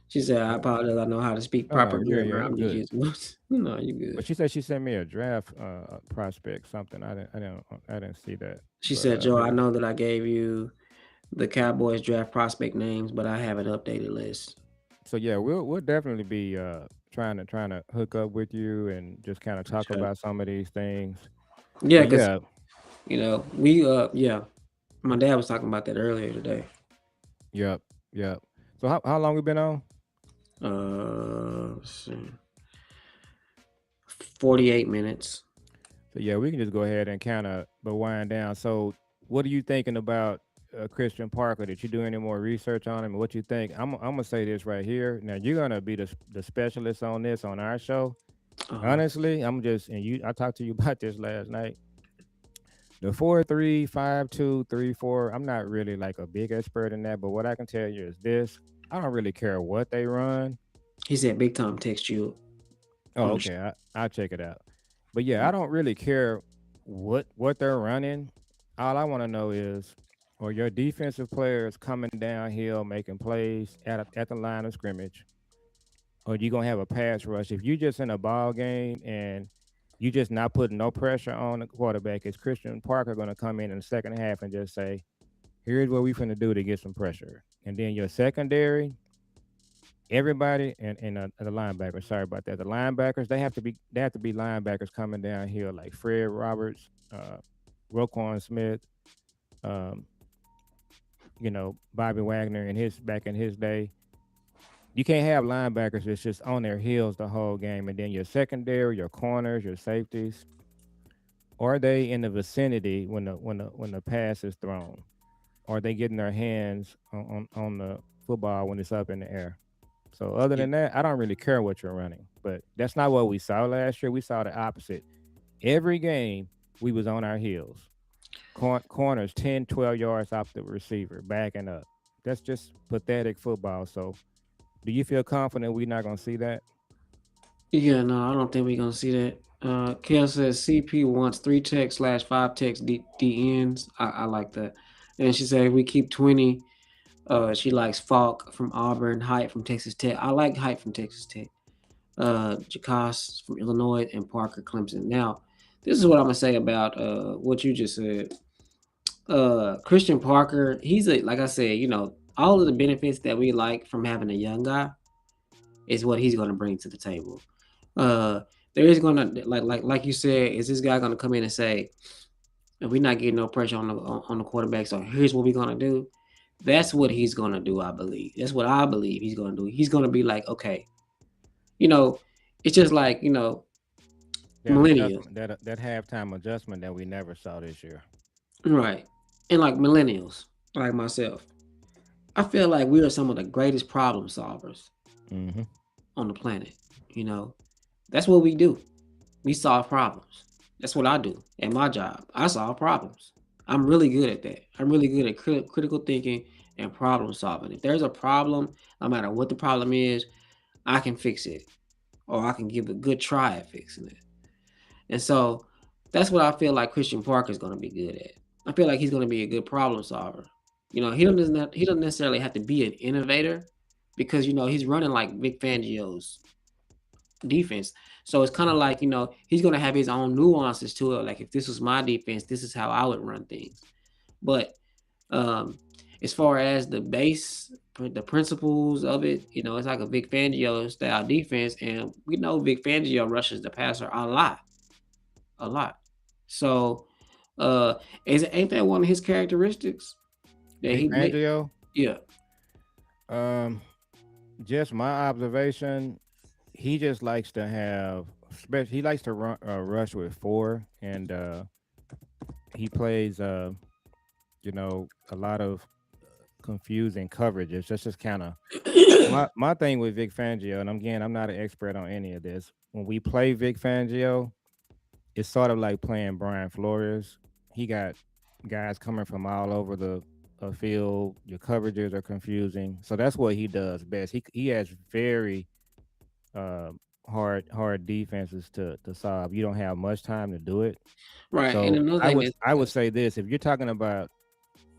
She said, I Uh, apologize. I know how to speak No, no, proper yeah, grammar. I'm I'm just good. using no, you But good. she said she sent me a draft prospect something. I didn't see that. She But said, Joe, but I yeah. know that I gave you the Cowboys draft prospect names, but I have an updated list. So yeah, we'll definitely be trying to hook up with you and just kind of talk Sure. about some of these things. Yeah, But because yeah, we yeah. My dad was talking about that earlier today. yep, yep. So how long we been on? Let's see, 48 minutes. So yeah, we can just go ahead and kind of but wind down. So what are you thinking about Christian Parker? Did you do any more research on him? What you think? I'm gonna say this right here. Now you're gonna be the specialist on this on our show. Uh-huh. Honestly, I'm just and you. I talked to you about this last night. The 4-3, 5-2, 3-4. I'm not really like a big expert in that, but what I can tell you is this: I don't really care what they run. He said Big Tom text you Oh, on the okay. I'll check it out. But yeah, I don't really care what they're running. All I want to know is, are your defensive players coming downhill making plays at the line of scrimmage, or you gonna have a pass rush? If you just in a ball game and you just not putting no pressure on the quarterback, is Christian Parker gonna come in the second half and just say, "Here's what we finna do to get some pressure," and then your secondary, everybody and the linebackers. Sorry about that. The linebackers they have to be linebackers coming down here like Fred Roberts, Roquan Smith, um, Bobby Wagner and his back in his day. You can't have linebackers that's just on their heels the whole game, and then your secondary, your corners, your safeties, are they in the vicinity when the pass is thrown? Are they getting their hands on the football when it's up in the air? So other Yeah. than that, I don't really care what you're running. But that's not what we saw last year. We saw the opposite. Every game we was on our heels. Corners 10, 12 yards off the receiver, backing up. That's just pathetic football. So do you feel confident we're not gonna see that? Yeah, no, I don't think we're gonna see that. Kel says CP wants 3 tech slash 5 tech D ends. I like that. And she said we keep 20. She likes Falk from Auburn, Height from Texas Tech. I like Height from Texas Tech. Jakas from Illinois, and Parker Clemson. Now, this is what I'm gonna say about what you just said. Christian Parker, he's a like I said, all of the benefits that we like from having a young guy is what he's gonna bring to the table. Uh, there is gonna like you said, is this guy gonna come in and say, if we're not getting no pressure on the quarterback, so here's what we're gonna do. That's what he's gonna do, I believe. That's what I believe he's gonna do. He's gonna be like, okay, you know, it's just like, That millennials, adjustment, that halftime adjustment that we never saw this year. right? And like millennials, like myself, I feel like we are some of the greatest problem solvers Hmm. on the planet. You know, that's what we do. We solve problems. That's what I do at my job. I solve problems. I'm really good at that. I'm really good at critical thinking and problem solving. If there's a problem, no matter what the problem is, I can fix it, or I can give a good try at fixing it. And so that's what I feel like Christian Parker is going to be good at. I feel like he's going to be a good problem solver. He doesn't necessarily have to be an innovator because he's running like Vic Fangio's defense. So it's kind of like he's going to have his own nuances to it. Like if this was my defense, this is how I would run things. But um, as far as the principles of it, it's like a Vic Fangio style defense, and we know Vic Fangio rushes the passer a lot. So, uh, ain't that one of his characteristics that Vic he make? Fangio, Yeah, um, just my observation, he just likes to have, especially he likes to rush with four, and he plays, a lot of confusing coverages. That's just kind of my thing with Vic Fangio. And again, I'm not an expert on any of this. When we play Vic Fangio, it's sort of like playing Brian Flores. He got guys coming from all over the field. Your coverages are confusing, so that's what he does best. He has very uh, hard defenses to solve. You don't have much time to do it. right. And So another I thing would is, I would say this: if you're talking about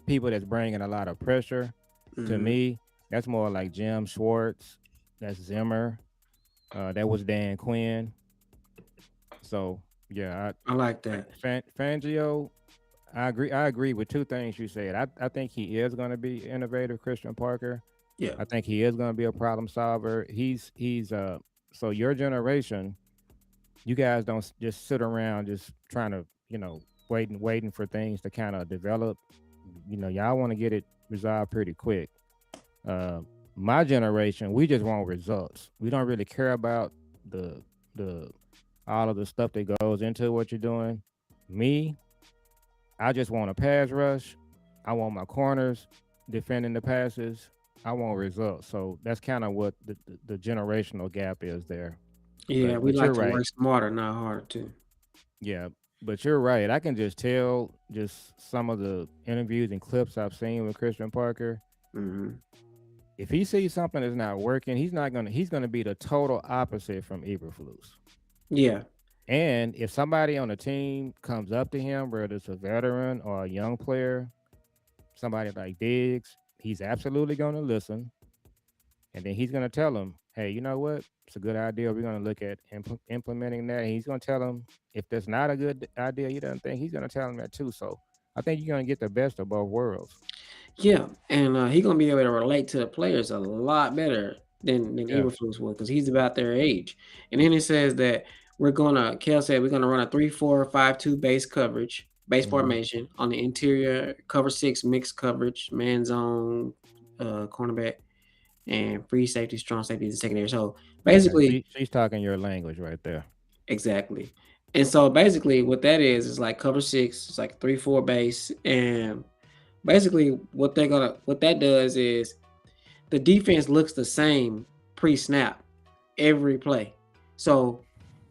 people that's bringing a lot of pressure, to mhm, me, that's more like Jim Schwartz, that's Zimmer, that was Dan Quinn. So yeah, I like that. Fangio, I agree. I agree with two things you said. I think he is going to be innovative, Christian Parker. Yeah, I think he is going to be a problem solver. He's so your generation, you guys don't just sit around just trying to waiting for things to kind of develop. Y'all want to get it resolved pretty quick. Uh, my generation, we just want results. We don't really care about the the all of the stuff that goes into what you're doing. Me, I just want a pass rush. I want my corners defending the passes. I want results. So that's kind of what the generational gap is there. yeah. But We but like you're to right. work smarter, not harder, too. Yeah. But you're right. I can just tell just some of the interviews and clips I've seen with Christian Parker. Hmm. If he sees something that's not working, he's gonna be the total opposite from Eberflus. Yeah, And if somebody on the team comes up to him, whether it's a veteran or a young player, somebody like Diggs, he's absolutely going to listen. And then he's going to tell them, hey, you know what? It's a good idea. We're going to look at implementing that. And he's going to tell them if that's not a good idea, he doesn't think he's going to tell them that too. So I think you're going to get the best of both worlds. yeah. And he gonna be able to relate to the players a lot better than Yeah. Eberflus will because he's about their age. And then it says that Kel said we're gonna run a 3-4-5-2 base coverage. base Mm-hmm. formation on the interior, cover six, mixed coverage, man zone, cornerback, and free safety, strong safety in the secondary. So Okay, basically, she's talking your language right there. exactly. And so basically, what that is like cover six. It's like 3-4 base, and basically what that does is the defense looks the same pre-snap every play. So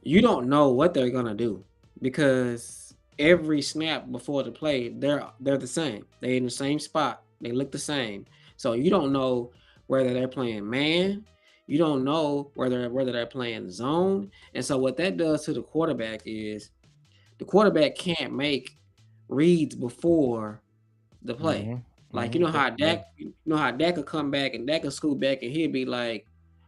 you don't know what they're gonna do because every snap before the play, they're the same. They're in the same spot. They look the same. So you don't know whether they're playing man. You don't know whether they're playing zone. And so what that does to the quarterback is the quarterback can't make reads before the play. Mm-hmm. Like Mm-hmm. You know how Dak could come back and Dak could scoot back and he'll be like,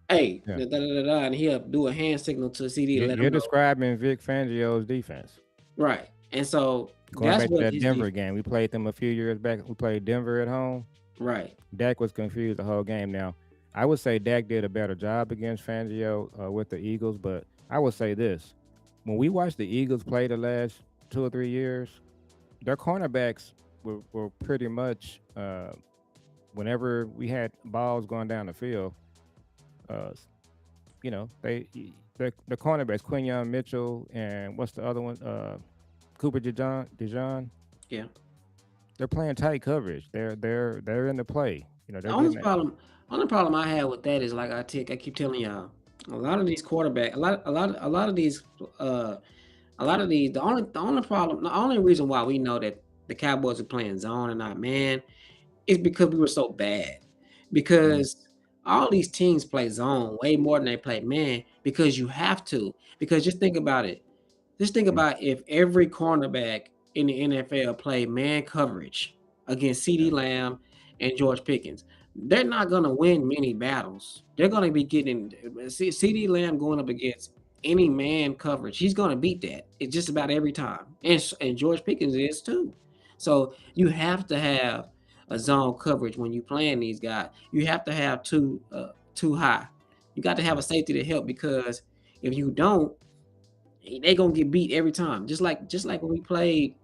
"Hey," Yeah. da, da, da, da, and he'll do a hand signal to CD to let him You're know. describing Vic Fangio's defense. Right. And so Going that's back to what that his Denver defense. game, we played them a few years back. We played Denver at home. Right. Dak was confused the whole game. Now, I would say Dak did a better job against Fangio with the Eagles, but I would say this: when we watched the Eagles play the last 2 or 3 years, their cornerbacks were pretty much whenever we had balls going down the field, uh, the cornerbacks Quinyon Mitchell and what's the other one? Cooper DeJean. Yeah. They're playing tight coverage. They're in the play. The They're getting that. only problem I have with that is like I keep telling y'all, a lot of these quarterback, a lot of these, uh, a lot of these. The only reason why we know that the Cowboys are playing zone and not man is because we were so bad. Mm, Because all these teams play zone way more than they play man because you have to. Because just think about it. Just think mm, about if every cornerback in the NFL played man coverage against yeah, CD Lamb and George Pickens. They're not going to win many battles. They're going to be getting CD Lamb going up against any man coverage. He's going to beat that. It's just about every time. And George Pickens is too. So you have to have a zone coverage when you playing these guys. You have to have too high. You got to have yeah, a safety to help because if you don't, they gonna get beat every time. Just like when we played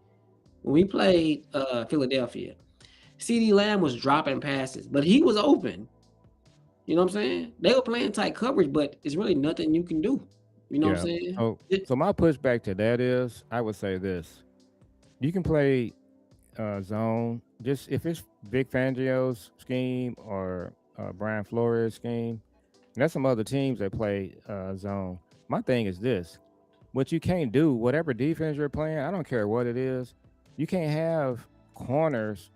Philadelphia. CD Lamb was dropping passes, but he was open. You know what I'm saying? They were playing tight coverage, but it's really nothing you can do. You know what I'm yeah. saying? So, so my pushback to that is, I would say this: you can play zone just if it's Vic Fangio's scheme or Brian Flores' scheme. And there's some other teams that play zone. My thing is this: what you can't do, whatever defense you're playing, I don't care what it is, you can't have corners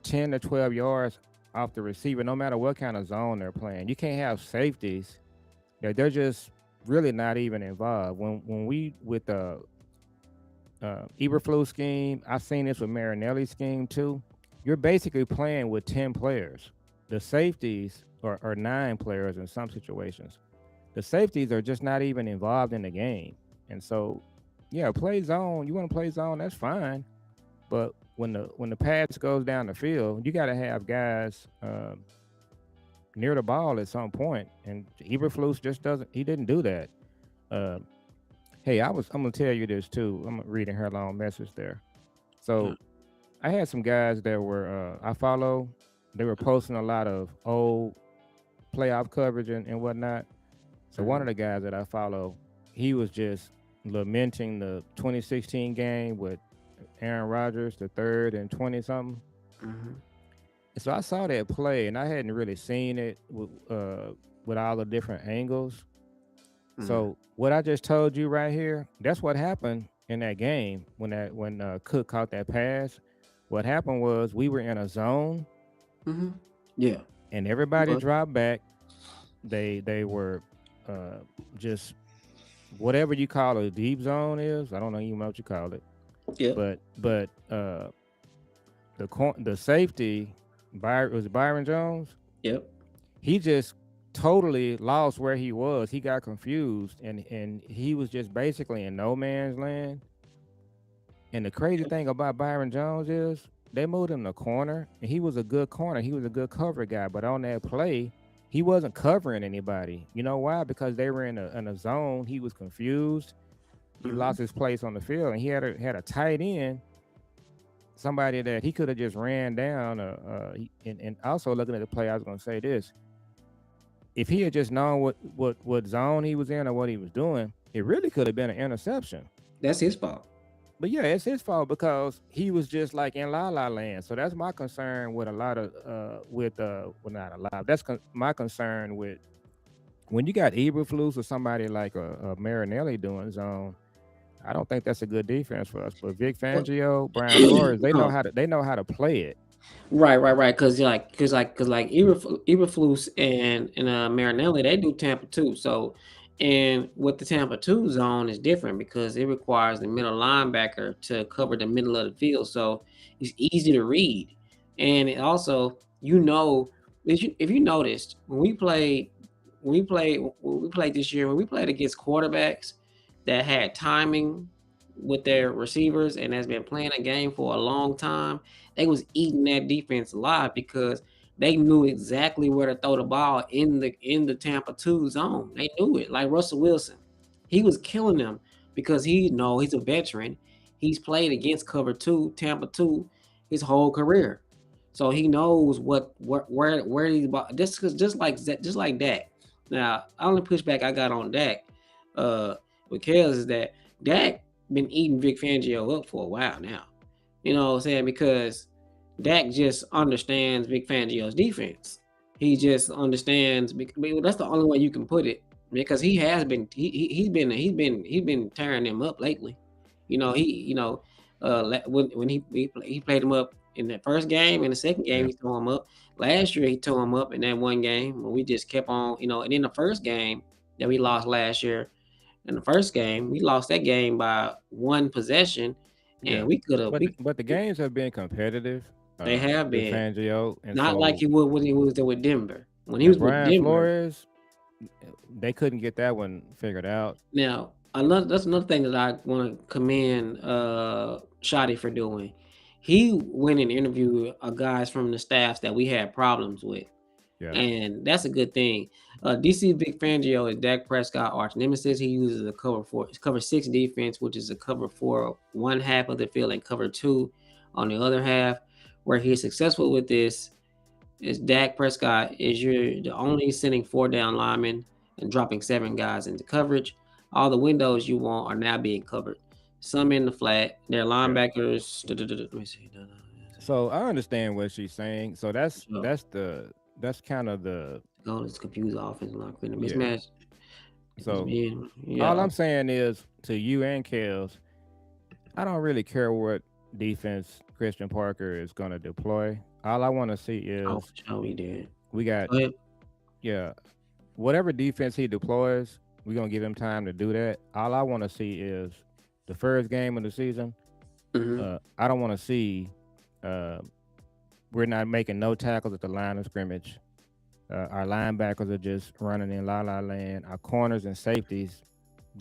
10 to 12 yards off the receiver, no matter what kind of zone they're playing. You can't have safeties that they're just really not even involved. When we with the Eberflus scheme, I've seen this with Marinelli's scheme too. You're basically playing with 10 players. The safeties are 9 players in some situations. The safeties are just not even involved in the game. And so, yeah, play zone. You want to play zone, that's fine. But when the pass goes down the field, you got to have guys near the ball at some point. And Eberflus just doesn't. He didn't do that. Uh, hey, I'm gonna tell you this too. I'm reading her long message there. Yeah. So I had some guys that were I follow. They were posting a lot of old playoff coverage and whatnot. So one Mhm. of the guys that I follow, he was just lamenting the 2016 game with Aaron Rodgers, the third and 20 something. Mhm. And so I saw that play, and I hadn't really seen it with all the different angles. Mhm. So what I just told you right here, that's what happened in that game when Cook caught that pass. What happened was we were in a zone, Mhm. Yeah. and It everybody was. dropped back. They were uh, just whatever you call a deep zone is. I don't know even what you call it, Yep. but the safety, was it Byron Jones. Yep. He just totally lost where he was. He got confused, and he was just basically in no man's land. And the crazy Yep. thing about Byron Jones is they moved him to corner, and he was a good corner. He was a good cover guy, but on that play, he wasn't covering anybody. You know why? Because they were in a zone. He was confused. He Mhm. lost his place on the field, and he had a tight end somebody that he could have just ran down. And also looking at the play, I was going to say this: if he had just known what zone he was in or what he was doing, it really could have been an interception. That's his fault. But yeah, it's his fault because he was just like in la la land. So that's my concern with a lot of well, not a lot. My concern with when you got Eberflus or somebody like a Marinelli doing zone. I don't think that's a good defense for us. But Vic Well, Fangio, Brian Flores, no. they know how to play it. Right. Cause Eberflus and Marinelli, they do Tampa too. So, and with the Tampa 2 zone is different because it requires the middle linebacker to cover the middle of the field. So it's easy to read, and it also if you noticed when we played this year when we played against quarterbacks that had timing with their receivers and has been playing a game for a long time, they was eating that defense alive because they knew exactly where to throw the ball in the Tampa 2 zone. They knew it. Like Russell Wilson, he was killing them because he's a veteran. He's played against cover 2, Tampa 2 his whole career. So he knows where these just like Dak. Now, the only pushback I got on Dak with Kels is that Dak been eating Vic Fangio up for a while now. You know what I'm saying? Because Dak just understands Vic Fangio's defense. He just understands. That's the only way you can put it. Because he has been he's been tearing them up lately. When he played him up in that first game, in the second game Yeah. he tore him up. Last year he tore him up in that one game when we just kept on, and in the first game that we lost last year, in the first game, we lost that game by one possession, Yeah. and we could have. But the games have been competitive. They have With been Fangio, and not like so he would when he was there with Denver. When he and was with Brian Denver, Flores, they couldn't get that one figured out. now that's another thing that I want to commend Shotty for doing. He went and interviewed guys from the staffs that we had problems with. Yeah. And that's a good thing. DC Vic Fangio is Dak Prescott arch nemesis. He uses a cover 6 defense, which is a cover 4 one half of the field and cover 2 on the other half. Where he's successful with this is Dak Prescott is the only sending 4 down linemen and dropping 7 guys into coverage. All the windows you want are now being covered. Some in the flat. Their linebackers. Let me see. So I understand what she's saying. So that's So, kind of the goal is to confuse the offensive line, creating a Yeah. mismatch. So Yeah. all I'm saying is to you and Kels, I don't really care what defense Christian Parker is going to deploy. All I want to see is Oh, for sure we did. we got Go ahead. yeah, whatever defense he deploys, we're gonna give him time to do that. All I want to see is the first game of the season. I don't want to see we're not making no tackles at the line of scrimmage. Our linebackers are just running in la la land. Our corners and safeties,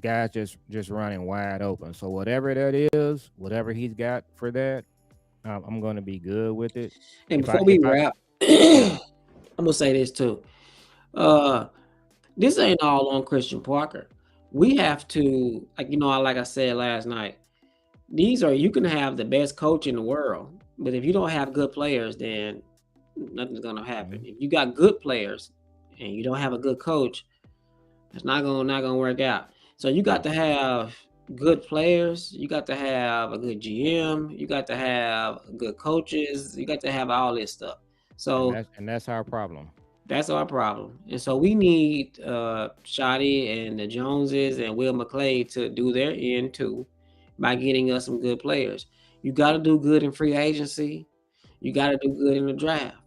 guys just running wide open. So whatever that is, whatever he's got for that, I'm gonna be good with it. And If I before we if I wrap, yeah I'm gonna say this too. Uh, this ain't all on Christian Parker. We have to, like I said last night, you can have the best coach in the world, but if you don't have good players, then nothing's gonna happen. If you got good players and you don't have a good coach, it's not gonna work out. So you got to have good players, you got to have a good GM, you got to have good coaches, you got to have all this stuff. So and that's our problem. that's our problem. And so we need Shotty and the Joneses and Will McClay to do their end too by getting us some good players. You got to do good in free agency. You got to do good in the draft.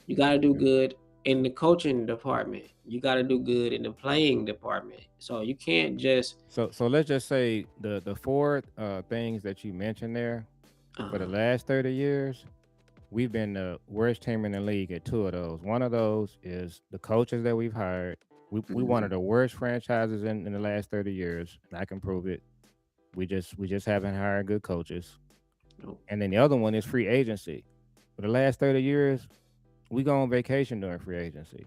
You got to do good in the coaching department. You got to do good in the playing department. So you can't just So let's just say the four things that you mentioned there for the last 30 years, we've been the worst team in the league at 2 of those. One of those is the coaches that we've hired. We one of the worst franchises in the last 30 years. I can prove it. We just haven't hired good coaches. Nope. And then the other one is free agency. For the last 30 years, we go on vacation during free agency.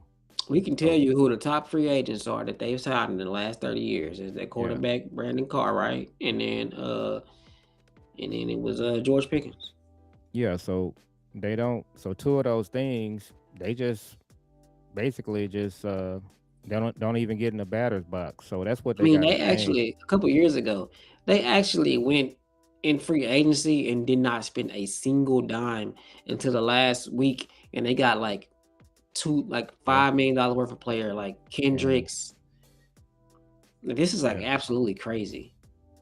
we can tell you who the top free agents are that they've signed in the last 30 years. Is that quarterback Brandon Carr, right? And then it was George Pickens. Yeah, so they don't. So two of those things, they just basically just they don't even get in the batter's box. So that's what I they mean, got to they change. actually a couple years ago, they actually went in free agency and did not spend a single dime until the last week, and they got like Yeah, $5 million worth of player like and Kendricks. Like, this is like yeah, absolutely crazy.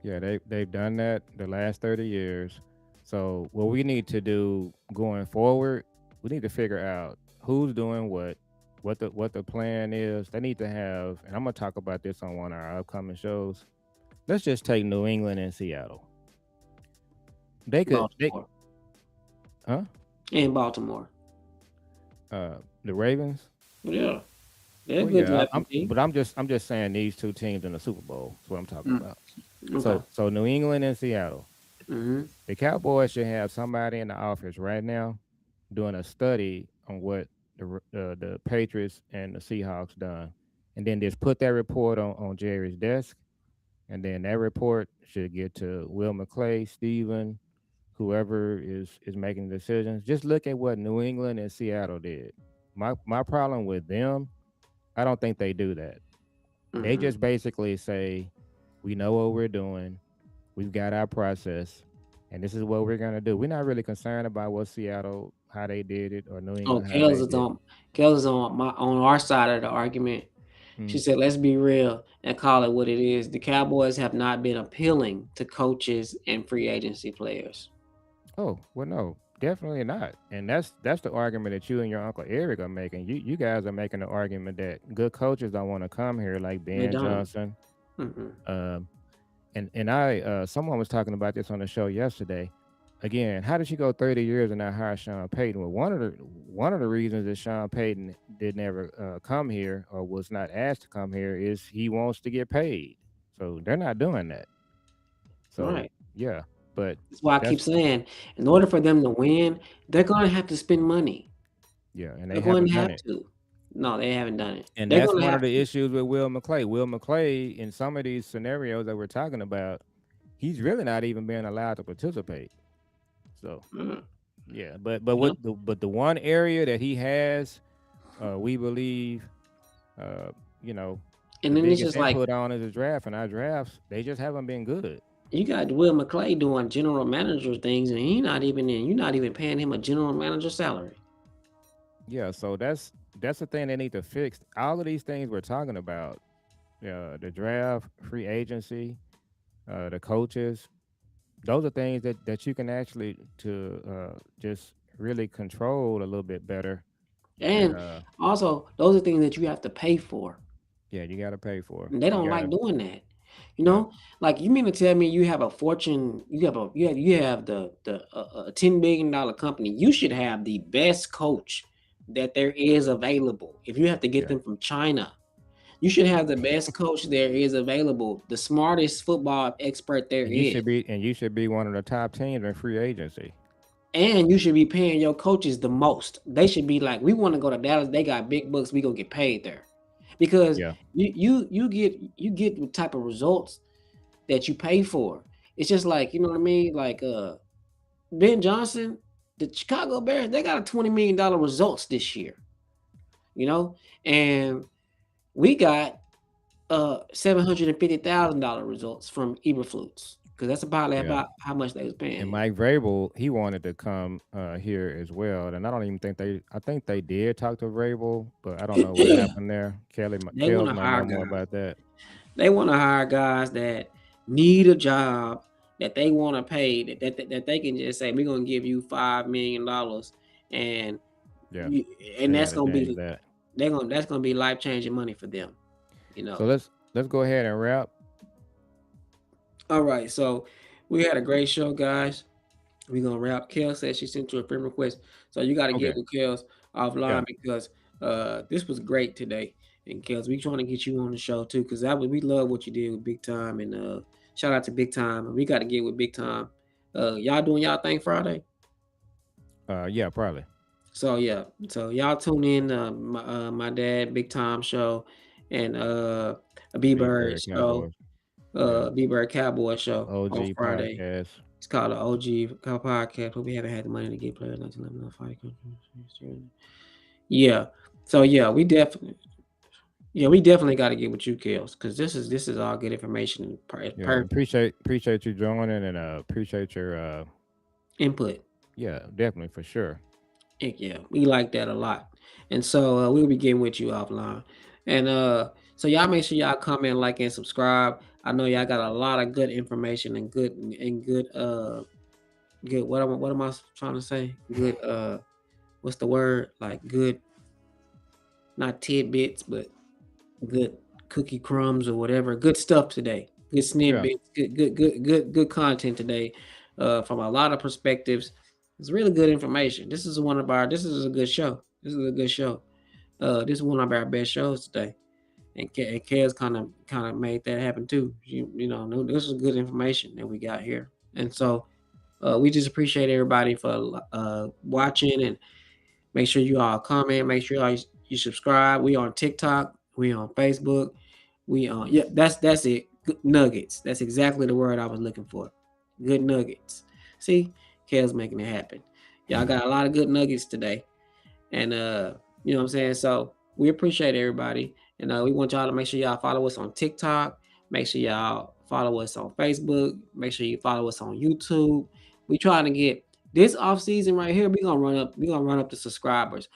yeah. They've done that the last 30 years. So what we need to do going forward, we need to figure out who's doing what the plan is. They need to have, and I'm gonna talk about this on one of our upcoming shows. Let's just take New England and Seattle. They Baltimore huh? and Baltimore. The Ravens. Yeah, they're a Well, good yeah, drafting team. but I'm just saying these two teams in the Super Bowl. That's what I'm talking Mm, about. okay. So New England and Seattle. Hmm. The Cowboys should have somebody in the office right now doing a study on what the Patriots and the Seahawks done, and then just put that report on Jerry's desk, and then that report should get to Will McClay, Steven, whoever is making the decisions. Just look at what New England and Seattle did. My problem with them, I don't think they do that. They Hmm. just basically say, we know what we're doing, we've got our process, and this is what we're gonna do. We're not really concerned about what Seattle how they did it or New Oh, England how they did it. Kels is on our side of the argument. She Mm. said, "Let's be real and call it what it is. The Cowboys have not been appealing to coaches and free agency players." Oh well, no, definitely not. And that's the argument that you and your uncle Eric are making. You guys are making the argument that good coaches don't want to come here, like They Ben don't. Johnson. Mm-mm. Um, and I someone was talking about this on the show yesterday. Again, how did she go 30 years and not hire Sean Payton? Well, one of the reasons that Sean Payton did never come here or was not asked to come here is he wants to get paid. So they're not doing that. So Right. yeah, but That's why I keep that's saying, in order for them to win, they're going to have to spend money. yeah, and they They're going haven't to done have it. to. No, they haven't done it. And They're that's going to one have of the to. issues with Will McClay. Will McClay, in some of these scenarios that we're talking about, he's really not even being allowed to participate. So Mm, yeah, you know? but the one area that he has, we believe, uh, you know, And the then it's biggest just like, input on is the draft, and our drafts they just haven't been good. you got Will McClay doing general manager things, and you're not even paying him a general manager salary. Yeah, so that's the thing they need to fix. All of these things we're talking about, the draft, free agency, the coaches, those are things that you can actually to just really control a little bit better. And And also, those are things that you have to pay for. yeah, you got to pay for. And they You don't got like to doing that. You yeah know, like you mean to tell me you have a fortune, you have the a $10 billion company. You should have the best coach that there is available. If you have to get yeah. them from China, you should have the best coach there is available, the smartest football expert there is. And you should be one of the top teams in free agency. And you should be paying your coaches the most. They should be like, we want to go to Dallas. They got big bucks. We gonna get paid there, because Yeah, you get the type of results that you pay for. It's just like, you know what I mean. Like Ben Johnson, the Chicago Bears, they got a $20 million results this year. You know, and we got $750,000 results from Eberflus, because that's yeah. about how much they was paying And him. Mike Vrabel, he wanted to come here as well, and I don't even think they. I think they did talk to Vrabel, but I don't know what happened there. They want Kels to might hire know more guys. about that. They want to hire guys that need a job, that they want to pay, that they can just say, we're gonna give you $5 million, and Yeah, you, and they got to change that. that's gonna be life changing money for them. You So know. let's go ahead and wrap. All right, so we had a great show, guys. We're gonna wrap. Kel said she sent you a friend request, so you got to get Okay. with Kels Yeah. offline, because this was great today. And Kels, we trying to get you on the show too, because we love what you did with Big Time, and shout out to Big Time. And we got to get with Big Time. Y'all doing y'all thing Friday? Yeah. Probably. So yeah, so y'all tune in my dad Big Time show, and B Big Bird Bird show. Cowboys. Yeah. B Bird Cowboy show on OG Friday. podcast. It's called the OG podcast, but we haven't had the money to get players 1911 fight. Yeah. So we definitely got to get with you, Kels, because this is all good information and Yeah, appreciate you joining, and appreciate your input. yeah, definitely for sure. Heck yeah, we like that a lot. And so we'll be getting with you offline. And so y'all make sure y'all comment, like, and subscribe. I know y'all got a lot of good information and good what am I trying to say? Good what's the word? Like good, not tidbits, but good cookie crumbs or whatever. Good stuff today. Good Yeah. snippets. Good content today. From a lot of perspectives. It's really good information. This is a good show. This is a good show. This is one of our best shows today. And Kez kind of made that happen too. This is good information that we got here. And so we just appreciate everybody for watching, and make sure you all comment. Make sure you subscribe. We on TikTok. We on Facebook. We on that's it. Good nuggets. That's exactly the word I was looking for. Good nuggets. See, Kale's making it happen. Y'all got a lot of good nuggets today, and you know what I'm saying. So we appreciate everybody, and we want y'all to make sure y'all follow us on TikTok. Make sure y'all follow us on Facebook. Make sure you follow us on YouTube. We trying to get this off season right here. We gonna run up the subscribers.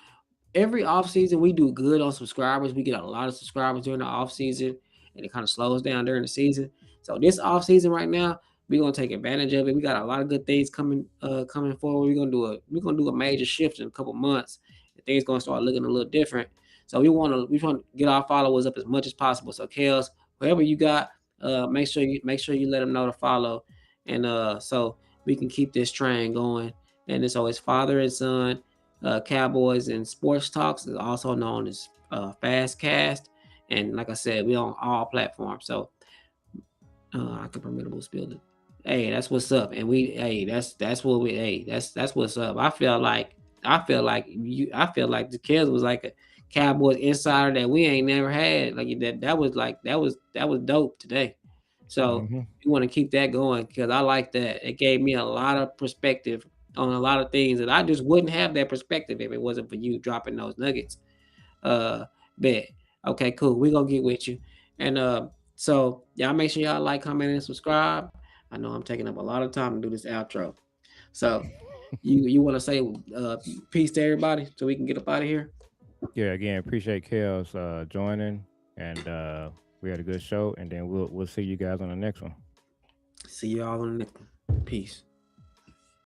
Every off season we do good on subscribers. We get a lot of subscribers during the off season, and it kind of slows down during the season. So this off season right now, we're gonna take advantage of it. We got a lot of good things coming forward. We're gonna do a major shift in a couple months. And things gonna start looking a little different. So we want to get our followers up as much as possible. So Kels, whoever you got, make sure you let them know to follow, and so we can keep this train going. And it's always father and son. Cowboys and Sports Talks is also known as Fast Cast. And like I said, we on all platforms. So I can formidable spill it. Hey, that's what's up. And that's what we that's what's up. I feel like the kids was like a Cowboys insider that we ain't never had. That was dope today. So Hmm. we want to keep that going because I like that. It gave me a lot of perspective on a lot of things, and I just wouldn't have that perspective if it wasn't for you dropping those nuggets. Uh, bet. Okay, cool. We gonna get with you, and so y'all make sure y'all like, comment, and subscribe. I know I'm taking up a lot of time to do this outro, so you want to say peace to everybody so we can get up out of here. Yeah. Again, appreciate Kels joining, and we had a good show, and then we'll see you guys on the next one. See y'all on the next one. Peace.